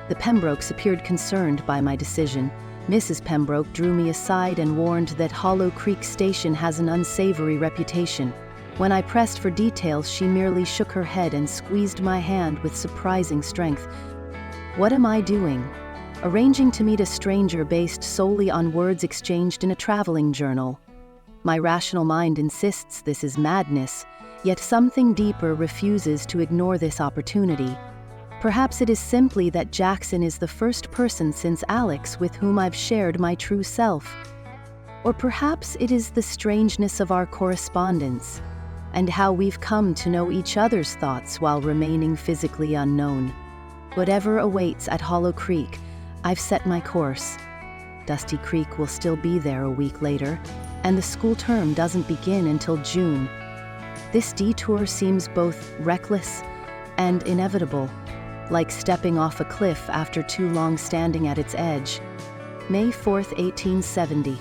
The Pembrokes appeared concerned by my decision. Mrs. Pembroke drew me aside and warned that Hollow Creek Station has an unsavory reputation. When I pressed for details, she merely shook her head and squeezed my hand with surprising strength. What am I doing? Arranging to meet a stranger based solely on words exchanged in a traveling journal. My rational mind insists this is madness, yet something deeper refuses to ignore this opportunity. Perhaps it is simply that Jackson is the first person since Alex with whom I've shared my true self. Or perhaps it is the strangeness of our correspondence, and how we've come to know each other's thoughts while remaining physically unknown. Whatever awaits at Hollow Creek, I've set my course. Dusty Creek will still be there a week later, and the school term doesn't begin until June. This detour seems both reckless and inevitable, like stepping off a cliff after too long standing at its edge. May 4th, 1870.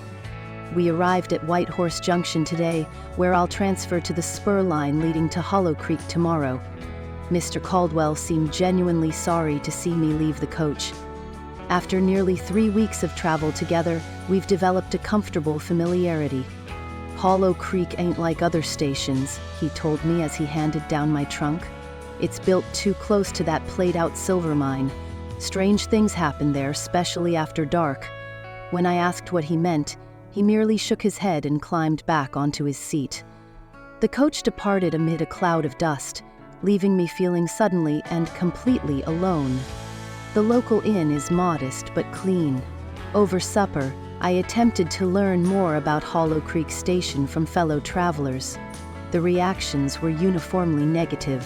We arrived at White Horse Junction today, where I'll transfer to the spur line leading to Hollow Creek tomorrow. Mr. Caldwell seemed genuinely sorry to see me leave the coach. After nearly 3 weeks of travel together, we've developed a comfortable familiarity. Hollow Creek ain't like other stations, he told me as he handed down my trunk. It's built too close to that played-out silver mine. Strange things happen there, especially after dark. When I asked what he meant, he merely shook his head and climbed back onto his seat. The coach departed amid a cloud of dust, leaving me feeling suddenly and completely alone. The local inn is modest but clean. Over supper, I attempted to learn more about Hollow Creek Station from fellow travelers. The reactions were uniformly negative.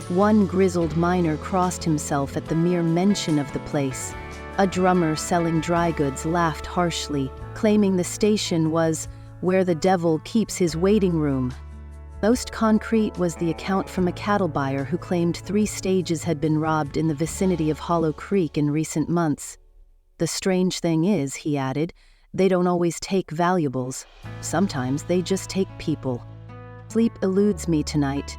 One grizzled miner crossed himself at the mere mention of the place. A drummer selling dry goods laughed harshly, claiming the station was where the devil keeps his waiting room. Most concrete was the account from a cattle buyer who claimed 3 stages had been robbed in the vicinity of Hollow Creek in recent months. The strange thing is, he added, they don't always take valuables. Sometimes they just take people. Sleep eludes me tonight.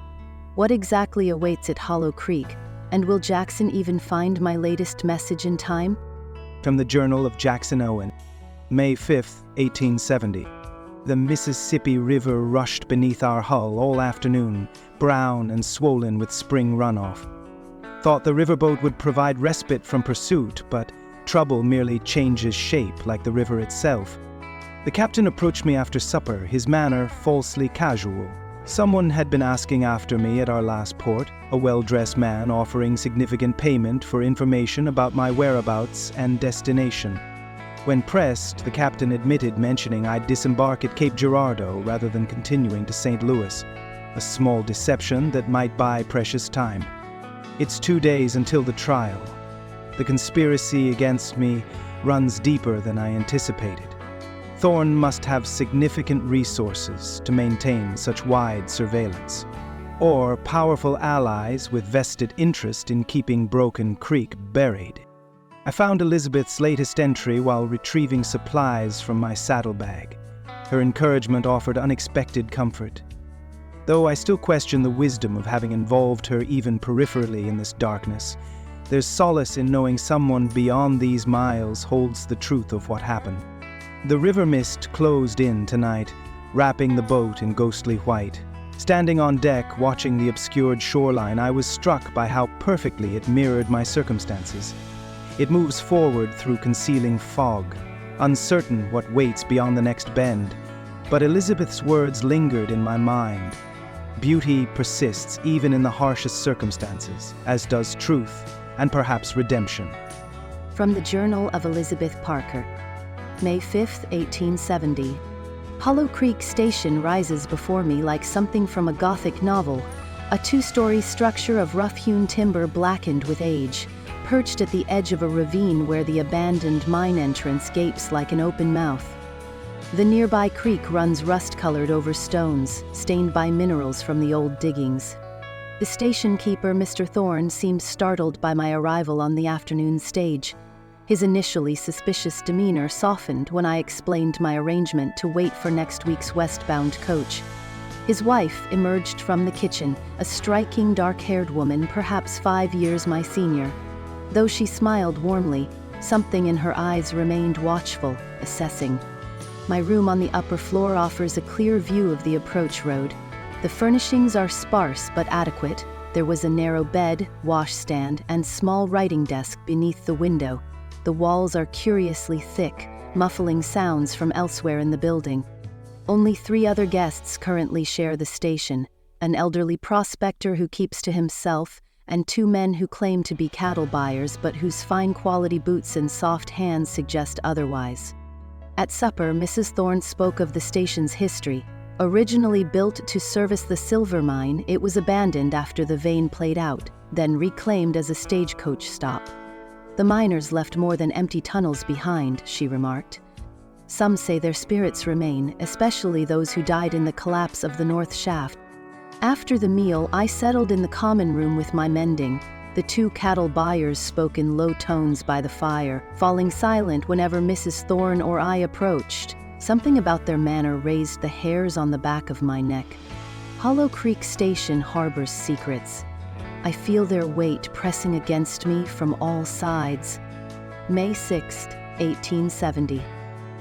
What exactly awaits at Hollow Creek, and will Jackson even find my latest message in time? From the Journal of Jackson Owen, May 5, 1870. The Mississippi River rushed beneath our hull all afternoon, brown and swollen with spring runoff. Thought the riverboat would provide respite from pursuit, but trouble merely changes shape like the river itself. The captain approached me after supper, his manner falsely casual. Someone had been asking after me at our last port, a well-dressed man offering significant payment for information about my whereabouts and destination. When pressed, the captain admitted mentioning I'd disembark at Cape Girardeau rather than continuing to St. Louis, a small deception that might buy precious time. It's 2 days until the trial. The conspiracy against me runs deeper than I anticipated. Thorne must have significant resources to maintain such wide surveillance, or powerful allies with vested interest in keeping Broken Creek buried. I found Elizabeth's latest entry while retrieving supplies from my saddlebag. Her encouragement offered unexpected comfort. Though I still question the wisdom of having involved her even peripherally in this darkness, there's solace in knowing someone beyond these miles holds the truth of what happened. The river mist closed in tonight, wrapping the boat in ghostly white. Standing on deck, watching the obscured shoreline, I was struck by how perfectly it mirrored my circumstances. It moves forward through concealing fog, uncertain what waits beyond the next bend. But Elizabeth's words lingered in my mind. Beauty persists even in the harshest circumstances, as does truth and perhaps redemption. From the Journal of Elizabeth Parker. May 5, 1870. Hollow Creek Station rises before me like something from a Gothic novel, a 2-story structure of rough-hewn timber blackened with age, perched at the edge of a ravine where the abandoned mine entrance gapes like an open mouth. The nearby creek runs rust-colored over stones, stained by minerals from the old diggings. The station keeper, Mr. Thorne, seemed startled by my arrival on the afternoon stage. His initially suspicious demeanor softened when I explained my arrangement to wait for next week's westbound coach. His wife emerged from the kitchen, a striking dark-haired woman, perhaps 5 years my senior. Though she smiled warmly, something in her eyes remained watchful, assessing. My room on the upper floor offers a clear view of the approach road. The furnishings are sparse but adequate. There was a narrow bed, washstand, and small writing desk beneath the window. The walls are curiously thick, muffling sounds from elsewhere in the building. Only 3 other guests currently share the station, an elderly prospector who keeps to himself, and 2 men who claim to be cattle buyers but whose fine-quality boots and soft hands suggest otherwise. At supper, Mrs. Thorne spoke of the station's history. Originally built to service the silver mine, it was abandoned after the vein played out, then reclaimed as a stagecoach stop. The miners left more than empty tunnels behind, she remarked. Some say their spirits remain, especially those who died in the collapse of the North Shaft. After the meal, I settled in the common room with my mending. The 2 cattle buyers spoke in low tones by the fire, falling silent whenever Mrs. Thorne or I approached. Something about their manner raised the hairs on the back of my neck. Hollow Creek Station harbors secrets. I feel their weight pressing against me from all sides. May 6, 1870.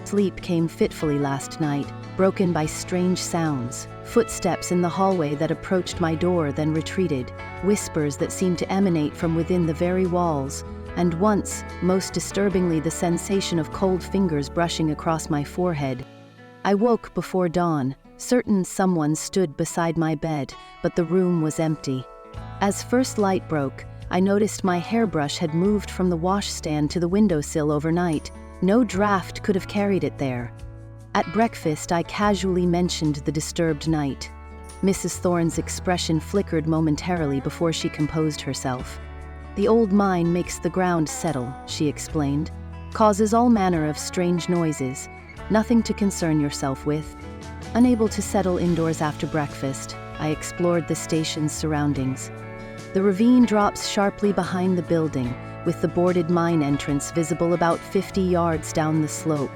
Sleep came fitfully last night, broken by strange sounds. Footsteps in the hallway that approached my door then retreated, whispers that seemed to emanate from within the very walls, and once, most disturbingly, the sensation of cold fingers brushing across my forehead. I woke before dawn, certain someone stood beside my bed, but the room was empty. As first light broke, I noticed my hairbrush had moved from the washstand to the windowsill overnight. No draft could have carried it there. At breakfast, I casually mentioned the disturbed night. Mrs. Thorne's expression flickered momentarily before she composed herself. The old mine makes the ground settle, she explained. Causes all manner of strange noises. Nothing to concern yourself with. Unable to settle indoors after breakfast, I explored the station's surroundings. The ravine drops sharply behind the building, with the boarded mine entrance visible about 50 yards down the slope.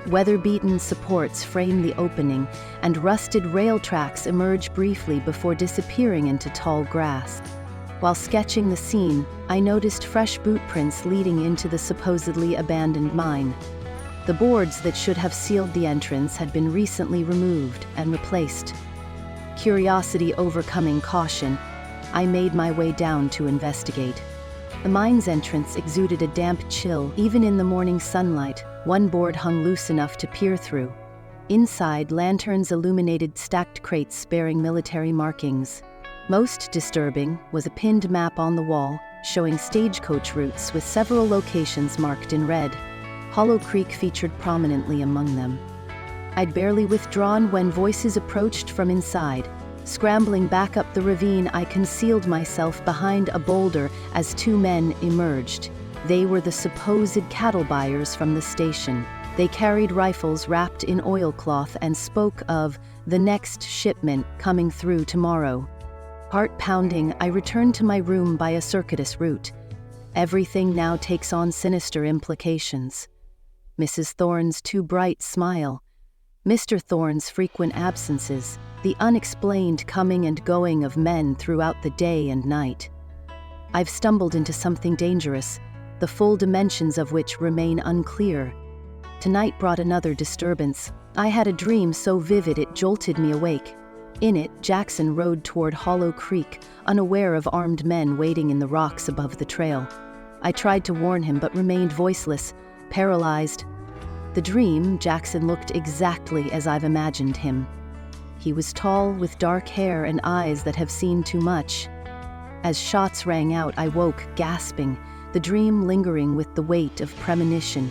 Weather-beaten supports frame the opening, and rusted rail tracks emerge briefly before disappearing into tall grass. While sketching the scene, I noticed fresh boot prints leading into the supposedly abandoned mine. The boards that should have sealed the entrance had been recently removed and replaced. Curiosity overcoming caution, I made my way down to investigate. The mine's entrance exuded a damp chill even in the morning sunlight. One board hung loose enough to peer through. Inside, lanterns illuminated stacked crates bearing military markings. Most disturbing was a pinned map on the wall showing stagecoach routes with several locations marked in red. Hollow Creek featured prominently among them. I'd barely withdrawn when voices approached from inside. Scrambling back up the ravine, I concealed myself behind a boulder as two men emerged. They were the supposed cattle buyers from the station. They carried rifles wrapped in oilcloth and spoke of the next shipment coming through tomorrow. Heart pounding, I returned to my room by a circuitous route. Everything now takes on sinister implications. Mrs. Thorne's too bright smile, Mr. Thorne's frequent absences, the unexplained coming and going of men throughout the day and night. I've stumbled into something dangerous, the full dimensions of which remain unclear. Tonight brought another disturbance. I had a dream so vivid it jolted me awake. In it, Jackson rode toward Hollow Creek, unaware of armed men waiting in the rocks above the trail. I tried to warn him but remained voiceless, paralyzed. The dream, Jackson looked exactly as I've imagined him. He was tall, with dark hair and eyes that have seen too much. As shots rang out, I woke, gasping, the dream lingering with the weight of premonition.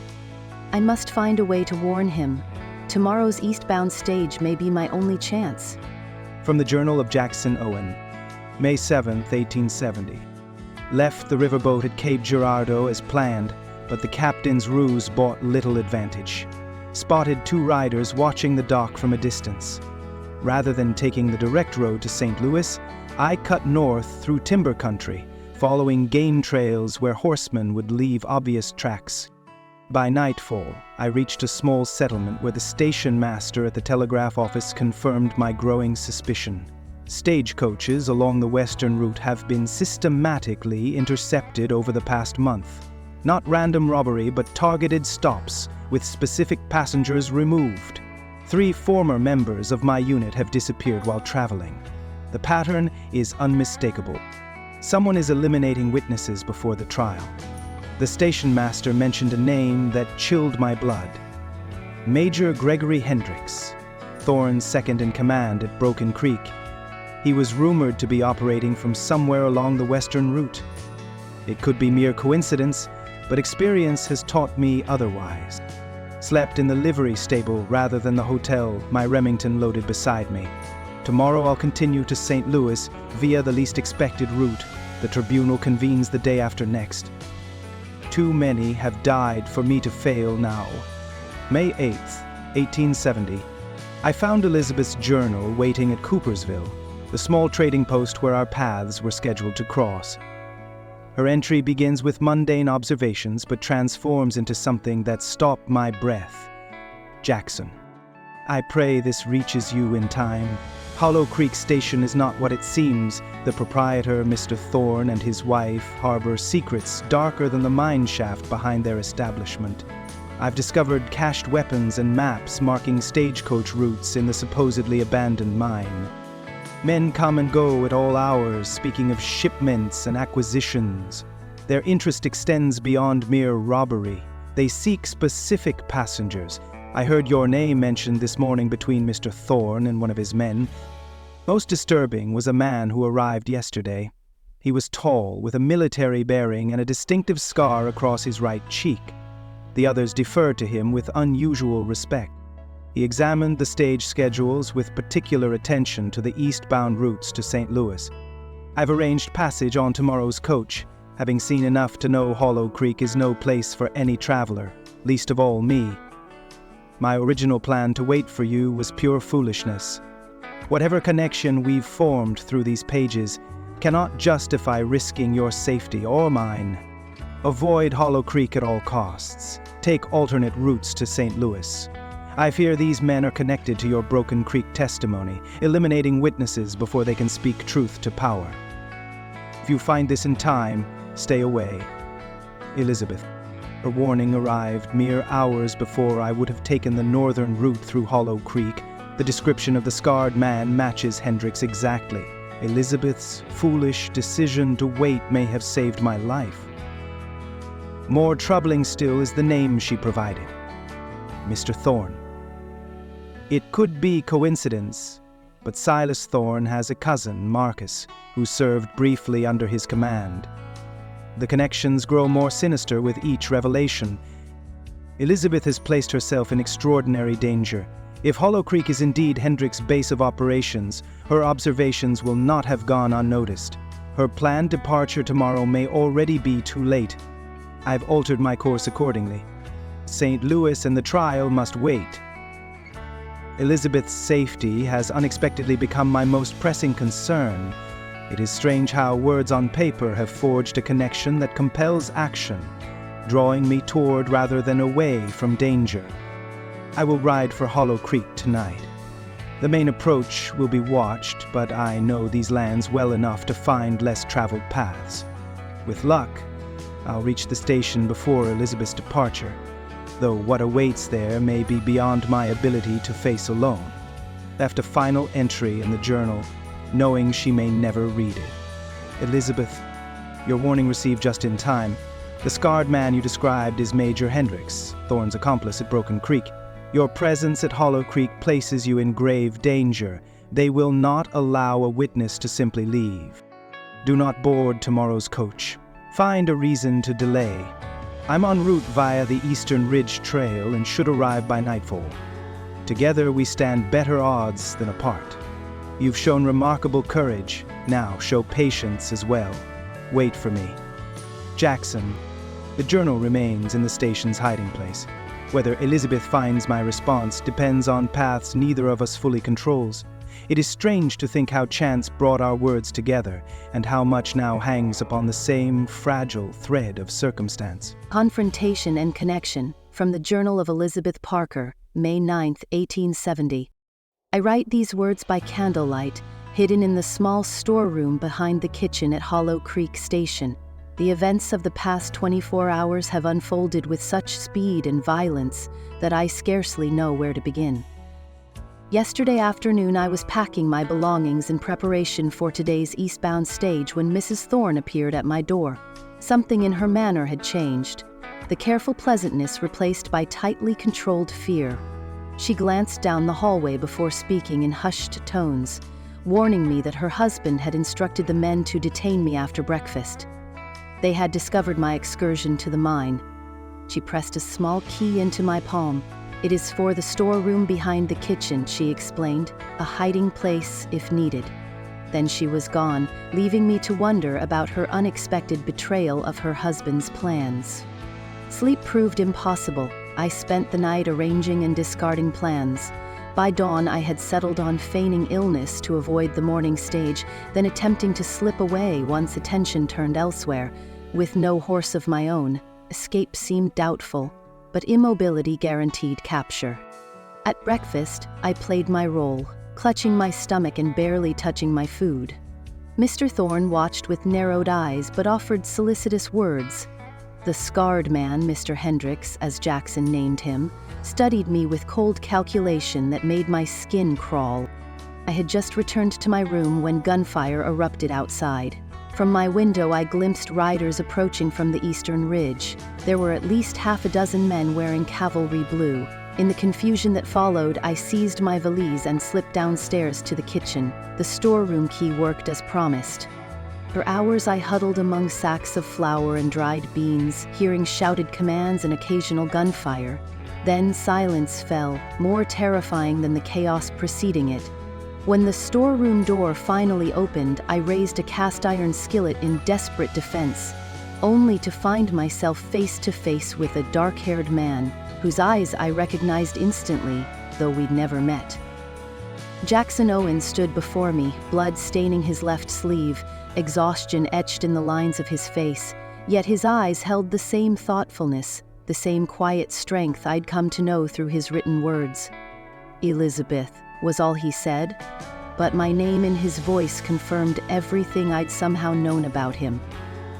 I must find a way to warn him. Tomorrow's eastbound stage may be my only chance. From the Journal of Jackson Owen, May 7, 1870. Left the riverboat at Cape Girardeau as planned, but the captain's ruse brought little advantage. Spotted two riders watching the dock from a distance. Rather than taking the direct road to St. Louis, I cut north through timber country, following game trails where horsemen would leave obvious tracks. By nightfall, I reached a small settlement where the station master at the telegraph office confirmed my growing suspicion. Stagecoaches along the western route have been systematically intercepted over the past month. Not random robbery, but targeted stops, with specific passengers removed. 3 former members of my unit have disappeared while traveling. The pattern is unmistakable. Someone is eliminating witnesses before the trial. The station master mentioned a name that chilled my blood. Major Gregory Hendricks, Thorne's second-in-command at Broken Creek. He was rumored to be operating from somewhere along the western route. It could be mere coincidence, but experience has taught me otherwise. Slept in the livery stable rather than the hotel my Remington loaded beside me. Tomorrow I'll continue to St. Louis via the least expected route. The tribunal convenes the day after next. Too many have died for me to fail now. May 8th, 1870. I found Elizabeth's journal waiting at Coopersville, the small trading post where our paths were scheduled to cross. Her entry begins with mundane observations but transforms into something that stopped my breath. Jackson. I pray this reaches you in time. Hollow Creek Station is not what it seems. The proprietor, Mr. Thorne, and his wife harbor secrets darker than the mine shaft behind their establishment. I've discovered cached weapons and maps marking stagecoach routes in the supposedly abandoned mine. Men come and go at all hours, speaking of shipments and acquisitions. Their interest extends beyond mere robbery. They seek specific passengers. I heard your name mentioned this morning between Mr. Thorne and one of his men. Most disturbing was a man who arrived yesterday. He was tall, with a military bearing and a distinctive scar across his right cheek. The others deferred to him with unusual respect. He examined the stage schedules with particular attention to the eastbound routes to St. Louis. I've arranged passage on tomorrow's coach, having seen enough to know Hollow Creek is no place for any traveler, least of all me. My original plan to wait for you was pure foolishness. Whatever connection we've formed through these pages cannot justify risking your safety or mine. Avoid Hollow Creek at all costs. Take alternate routes to St. Louis. I fear these men are connected to your Broken Creek testimony, eliminating witnesses before they can speak truth to power. If you find this in time, stay away. Elizabeth. Her warning arrived mere hours before I would have taken the northern route through Hollow Creek. The description of the scarred man matches Hendricks exactly. Elizabeth's foolish decision to wait may have saved my life. More troubling still is the name she provided. Mr. Thorne. It could be coincidence, but Silas Thorne has a cousin, Marcus, who served briefly under his command. The connections grow more sinister with each revelation. Elizabeth has placed herself in extraordinary danger. If Hollow Creek is indeed Hendricks' base of operations, her observations will not have gone unnoticed. Her planned departure tomorrow may already be too late. I've altered my course accordingly. St. Louis and the trial must wait. Elizabeth's safety has unexpectedly become my most pressing concern. It is strange how words on paper have forged a connection that compels action, drawing me toward rather than away from danger. I will ride for Hollow Creek tonight. The main approach will be watched, but I know these lands well enough to find less traveled paths. With luck, I'll reach the station before Elizabeth's departure, though what awaits there may be beyond my ability to face alone. Left a final entry in the journal, knowing she may never read it. Elizabeth, your warning received just in time. The scarred man you described is Major Hendricks, Thorne's accomplice at Broken Creek. Your presence at Hollow Creek places you in grave danger. They will not allow a witness to simply leave. Do not board tomorrow's coach. Find a reason to delay. I'm en route via the Eastern Ridge Trail and should arrive by nightfall. Together we stand better odds than apart. You've shown remarkable courage. Now show patience as well. Wait for me. Jackson. The journal remains in the station's hiding place. Whether Elizabeth finds my response depends on paths neither of us fully controls. It is strange to think how chance brought our words together, and how much now hangs upon the same fragile thread of circumstance. Confrontation and Connection, from the Journal of Elizabeth Parker, May 9, 1870. I write these words by candlelight, hidden in the small storeroom behind the kitchen at Hollow Creek Station. The events of the past 24 hours have unfolded with such speed and violence that I scarcely know where to begin. Yesterday afternoon I was packing my belongings in preparation for today's eastbound stage when Mrs. Thorne appeared at my door. Something in her manner had changed, the careful pleasantness replaced by tightly controlled fear. She glanced down the hallway before speaking in hushed tones, warning me that her husband had instructed the men to detain me after breakfast. They had discovered my excursion to the mine. She pressed a small key into my palm. It is for the storeroom behind the kitchen, she explained, a hiding place if needed. Then she was gone, leaving me to wonder about her unexpected betrayal of her husband's plans. Sleep proved impossible. I spent the night arranging and discarding plans. By dawn, I had settled on feigning illness to avoid the morning stage, then attempting to slip away once attention turned elsewhere. With no horse of my own, escape seemed doubtful, but immobility guaranteed capture. At breakfast, I played my role, clutching my stomach and barely touching my food. Mr. Thorne watched with narrowed eyes but offered solicitous words. The scarred man, Mr. Hendricks, as Jackson named him, studied me with cold calculation that made my skin crawl. I had just returned to my room when gunfire erupted outside. From my window I glimpsed riders approaching from the eastern ridge. There were at least half a dozen men wearing cavalry blue. In the confusion that followed, I seized my valise and slipped downstairs to the kitchen. The storeroom key worked as promised. For hours I huddled among sacks of flour and dried beans, hearing shouted commands and occasional gunfire. Then silence fell, more terrifying than the chaos preceding it. When the storeroom door finally opened, I raised a cast-iron skillet in desperate defense, only to find myself face to face with a dark-haired man, whose eyes I recognized instantly, though we'd never met. Jackson Owen stood before me, blood staining his left sleeve, exhaustion etched in the lines of his face, yet his eyes held the same thoughtfulness, the same quiet strength I'd come to know through his written words. Elizabeth, was all he said, but my name in his voice confirmed everything I'd somehow known about him.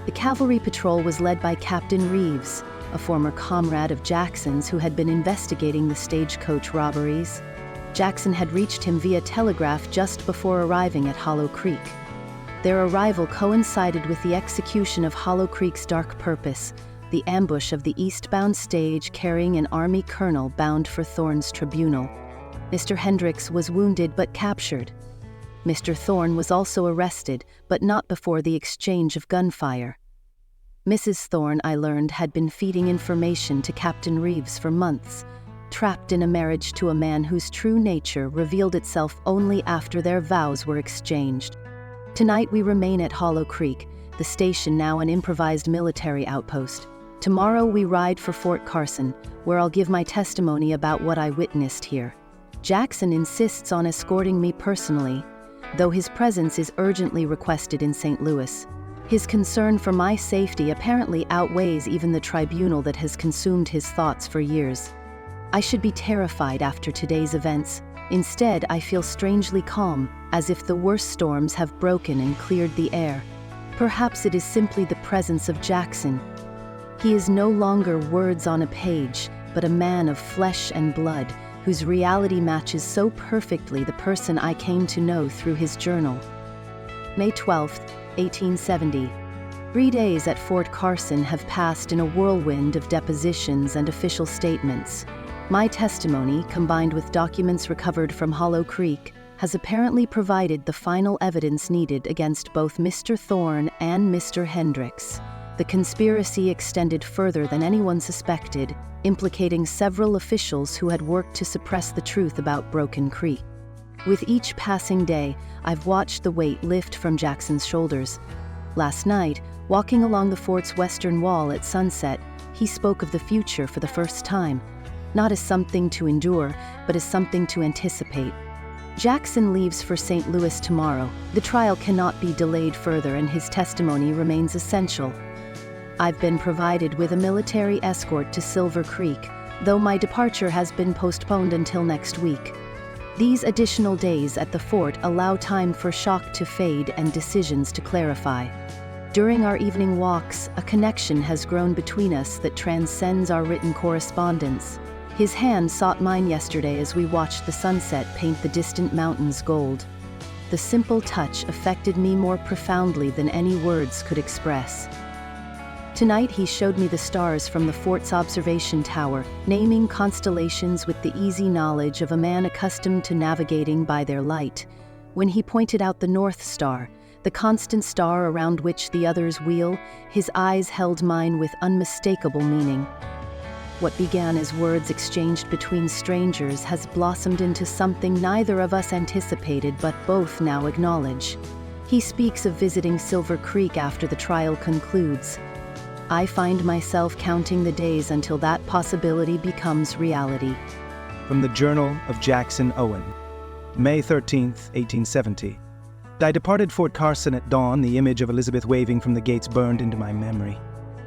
The cavalry patrol was led by Captain Reeves, a former comrade of Jackson's who had been investigating the Stagecoach robberies. Jackson had reached him via telegraph just before arriving at Hollow Creek. Their arrival coincided with the execution of Hollow Creek's dark purpose, the ambush of the eastbound stage carrying an army colonel bound for Thorne's tribunal. Mr. Hendricks was wounded but captured. Mr. Thorne was also arrested, but not before the exchange of gunfire. Mrs. Thorne, I learned, had been feeding information to Captain Reeves for months, trapped in a marriage to a man whose true nature revealed itself only after their vows were exchanged. Tonight we remain at Hollow Creek, the station now an improvised military outpost. Tomorrow we ride for Fort Carson, where I'll give my testimony about what I witnessed here. Jackson insists on escorting me personally, though his presence is urgently requested in St. Louis. His concern for my safety apparently outweighs even the tribunal that has consumed his thoughts for years. I should be terrified after today's events. Instead, I feel strangely calm, as if the worst storms have broken and cleared the air. Perhaps it is simply the presence of Jackson. He is no longer words on a page, but a man of flesh and blood, whose reality matches so perfectly the person I came to know through his journal. May 12, 1870. 3 days at Fort Carson have passed in a whirlwind of depositions and official statements. My testimony, combined with documents recovered from Hollow Creek, has apparently provided the final evidence needed against both Mr. Thorne and Mr. Hendricks. The conspiracy extended further than anyone suspected, implicating several officials who had worked to suppress the truth about Broken Creek. With each passing day, I've watched the weight lift from Jackson's shoulders. Last night, walking along the fort's western wall at sunset, he spoke of the future for the first time, not as something to endure, but as something to anticipate. Jackson leaves for St. Louis tomorrow. The trial cannot be delayed further and his testimony remains essential. I've been provided with a military escort to Silver Creek, though my departure has been postponed until next week. These additional days at the fort allow time for shock to fade and decisions to clarify. During our evening walks, a connection has grown between us that transcends our written correspondence. His hand sought mine yesterday as we watched the sunset paint the distant mountains gold. The simple touch affected me more profoundly than any words could express. Tonight he showed me the stars from the fort's observation tower, naming constellations with the easy knowledge of a man accustomed to navigating by their light. When he pointed out the North Star, the constant star around which the others wheel, his eyes held mine with unmistakable meaning. What began as words exchanged between strangers has blossomed into something neither of us anticipated but both now acknowledge. He speaks of visiting Silver Creek after the trial concludes. I find myself counting the days until that possibility becomes reality. From the Journal of Jackson Owen, May 13, 1870. I departed Fort Carson at dawn, the image of Elizabeth waving from the gates burned into my memory.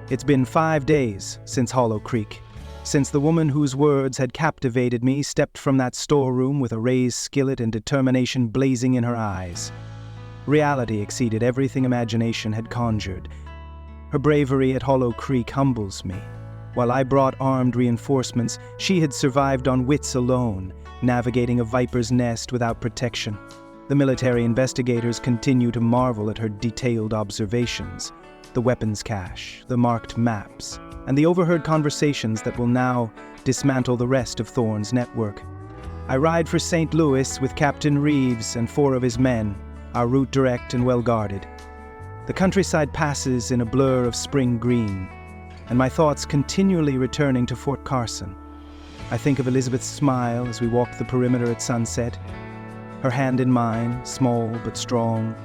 It's been 5 days since Hollow Creek, since the woman whose words had captivated me stepped from that storeroom with a raised skillet and determination blazing in her eyes. Reality exceeded everything imagination had conjured. Her bravery at Hollow Creek humbles me. While I brought armed reinforcements, she had survived on wits alone, navigating a viper's nest without protection. The military investigators continue to marvel at her detailed observations, the weapons cache, the marked maps, and the overheard conversations that will now dismantle the rest of Thorne's network. I ride for St. Louis with Captain Reeves and 4 of his men, our route direct and well guarded. The countryside passes in a blur of spring green, and my thoughts continually returning to Fort Carson. I think of Elizabeth's smile as we walk the perimeter at sunset, her hand in mine, small but strong,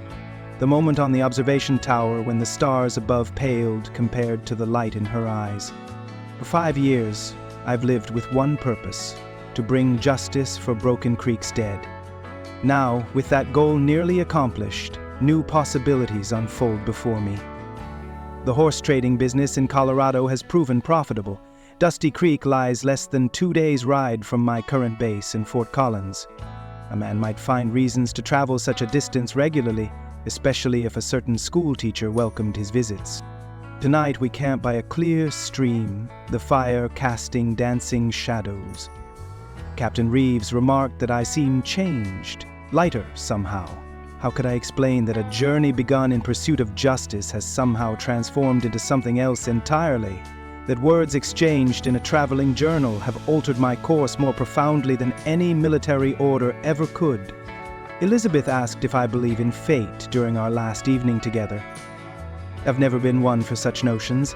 the moment on the observation tower when the stars above paled compared to the light in her eyes. For 5 years, I've lived with one purpose, to bring justice for Broken Creek's dead. Now, with that goal nearly accomplished, new possibilities unfold before me. The horse trading business in Colorado has proven profitable. Dusty Creek lies less than 2 days' ride from my current base in Fort Collins. A man might find reasons to travel such a distance regularly, especially if a certain school teacher welcomed his visits. Tonight we camp by a clear stream, the fire casting dancing shadows. Captain Reeves remarked that I seemed changed, lighter somehow. How could I explain that a journey begun in pursuit of justice has somehow transformed into something else entirely? That words exchanged in a traveling journal have altered my course more profoundly than any military order ever could? Elizabeth asked if I believe in fate during our last evening together. I've never been one for such notions.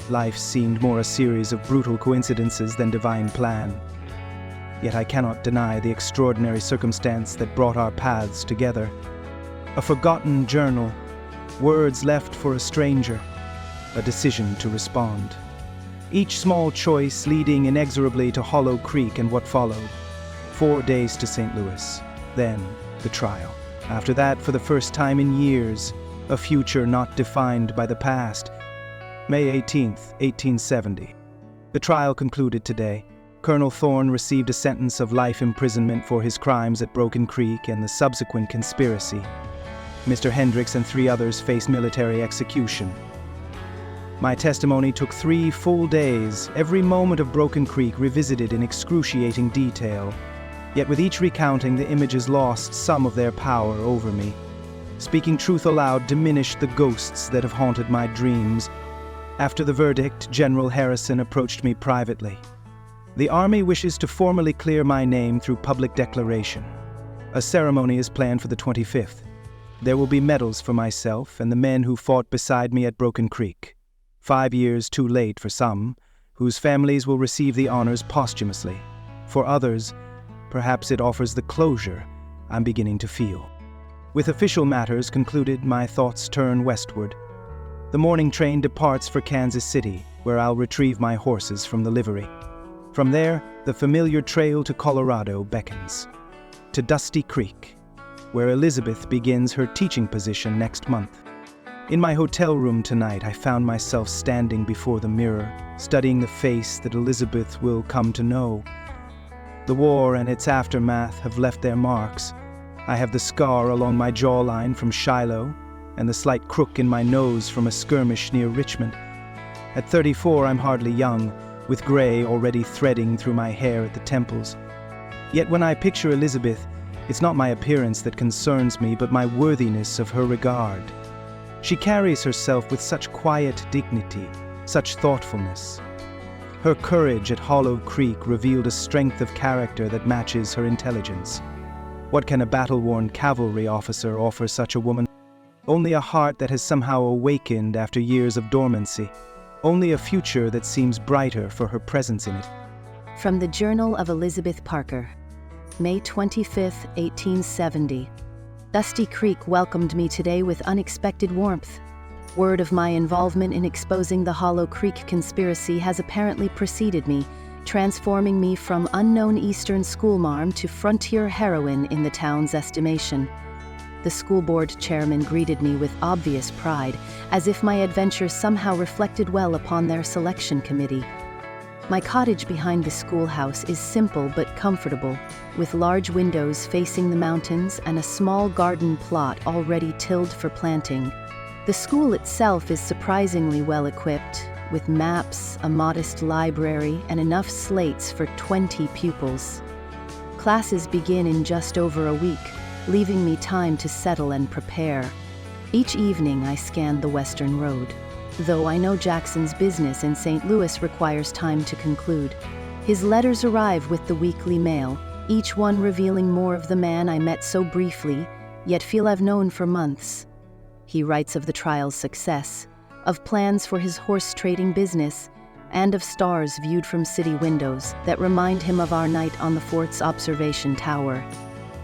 Life seemed more a series of brutal coincidences than divine plan. Yet I cannot deny the extraordinary circumstance that brought our paths together. A forgotten journal, words left for a stranger, a decision to respond. Each small choice leading inexorably to Hollow Creek and what followed. 4 days to St. Louis, then the trial. After that, for the first time in years, a future not defined by the past. May 18th, 1870. The trial concluded today. Colonel Thorne received a sentence of life imprisonment for his crimes at Broken Creek and the subsequent conspiracy. Mr. Hendricks and 3 others face military execution. My testimony took 3 full days, every moment of Broken Creek revisited in excruciating detail. Yet with each recounting, the images lost some of their power over me. Speaking truth aloud diminished the ghosts that have haunted my dreams. After the verdict, General Harrison approached me privately. The Army wishes to formally clear my name through public declaration. A ceremony is planned for the 25th. There will be medals for myself and the men who fought beside me at Broken Creek. 5 years too late for some, whose families will receive the honors posthumously. For others, perhaps it offers the closure I'm beginning to feel. With official matters concluded, my thoughts turn westward. The morning train departs for Kansas City, where I'll retrieve my horses from the livery. From there, the familiar trail to Colorado beckons. To Dusty Creek, where Elizabeth begins her teaching position next month. In my hotel room tonight, I found myself standing before the mirror, studying the face that Elizabeth will come to know. The war and its aftermath have left their marks. I have the scar along my jawline from Shiloh, and the slight crook in my nose from a skirmish near Richmond. At 34, I'm hardly young, with gray already threading through my hair at the temples. Yet when I picture Elizabeth, it's not my appearance that concerns me, but my worthiness of her regard. She carries herself with such quiet dignity, such thoughtfulness. Her courage at Hollow Creek revealed a strength of character that matches her intelligence. What can a battle-worn cavalry officer offer such a woman? Only a heart that has somehow awakened after years of dormancy. Only a future that seems brighter for her presence in it. From the Journal of Elizabeth Parker, May 25th, 1870. Dusty Creek welcomed me today with unexpected warmth. Word of my involvement in exposing the Hollow Creek conspiracy has apparently preceded me, transforming me from unknown Eastern schoolmarm to frontier heroine in the town's estimation. The school board chairman greeted me with obvious pride, as if my adventure somehow reflected well upon their selection committee. My cottage behind the schoolhouse is simple but comfortable, with large windows facing the mountains and a small garden plot already tilled for planting. The school itself is surprisingly well equipped, with maps, a modest library, and enough slates for 20 pupils. Classes begin in just over a week, leaving me time to settle and prepare. Each evening I scan the Western Road, though I know Jackson's business in St. Louis requires time to conclude. His letters arrive with the weekly mail, each one revealing more of the man I met so briefly, yet feel I've known for months. He writes of the trial's success, of plans for his horse trading business, and of stars viewed from city windows that remind him of our night on the fort's observation tower.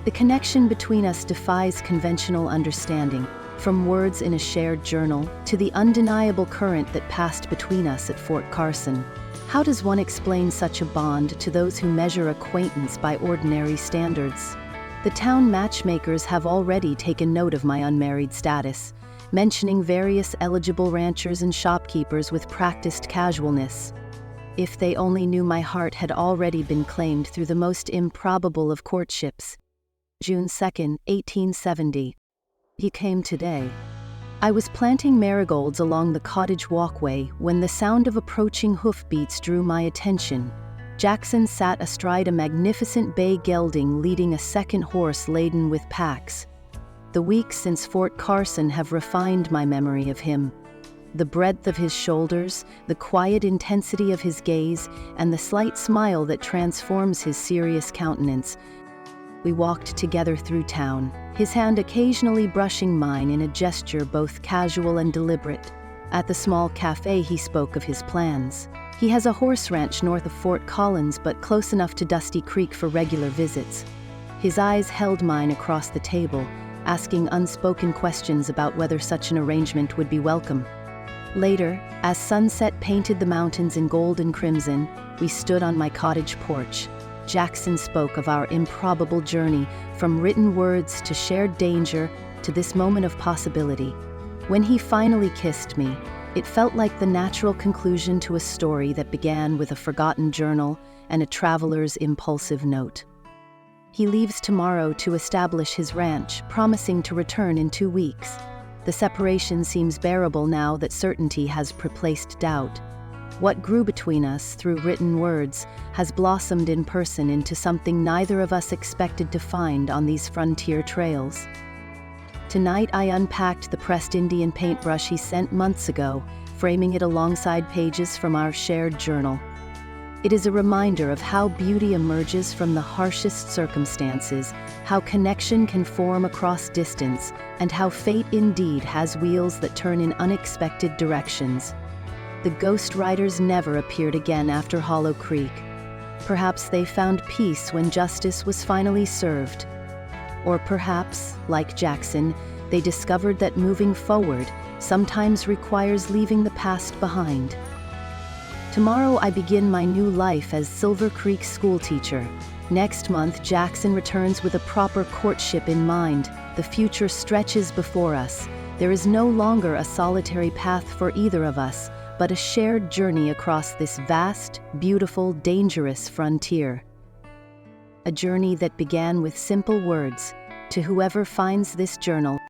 The connection between us defies conventional understanding, from words in a shared journal to the undeniable current that passed between us at Fort Carson. How does one explain such a bond to those who measure acquaintance by ordinary standards? The town matchmakers have already taken note of my unmarried status, mentioning various eligible ranchers and shopkeepers with practiced casualness. If they only knew my heart had already been claimed through the most improbable of courtships. June 2nd, 1870. He came today. I was planting marigolds along the cottage walkway when the sound of approaching hoofbeats drew my attention. Jackson sat astride a magnificent bay gelding leading a second horse laden with packs. The weeks since Fort Carson have refined my memory of him. The breadth of his shoulders, the quiet intensity of his gaze, and the slight smile that transforms his serious countenance. We walked together through town, his hand occasionally brushing mine in a gesture both casual and deliberate. At the small cafe, he spoke of his plans. He has a horse ranch north of Fort Collins, but close enough to Dusty Creek for regular visits. His eyes held mine across the table, asking unspoken questions about whether such an arrangement would be welcome. Later, as sunset painted the mountains in gold and crimson, we stood on my cottage porch. Jackson spoke of our improbable journey, from written words to shared danger to this moment of possibility. When he finally kissed me, it felt like the natural conclusion to a story that began with a forgotten journal and a traveler's impulsive note. He leaves tomorrow to establish his ranch, promising to return in 2 weeks. The separation seems bearable now that certainty has replaced doubt. What grew between us through written words has blossomed in person into something neither of us expected to find on these frontier trails. Tonight I unpacked the pressed Indian paintbrush he sent months ago, framing it alongside pages from our shared journal. It is a reminder of how beauty emerges from the harshest circumstances, how connection can form across distance, and how fate indeed has wheels that turn in unexpected directions. The ghost riders never appeared again after Hollow Creek. Perhaps they found peace when justice was finally served. Or perhaps, like Jackson, they discovered that moving forward sometimes requires leaving the past behind. Tomorrow I begin my new life as Silver Creek schoolteacher. Next month, Jackson returns with a proper courtship in mind. The future stretches before us. There is no longer a solitary path for either of us, but a shared journey across this vast, beautiful, dangerous frontier. A journey that began with simple words: to whoever finds this journal,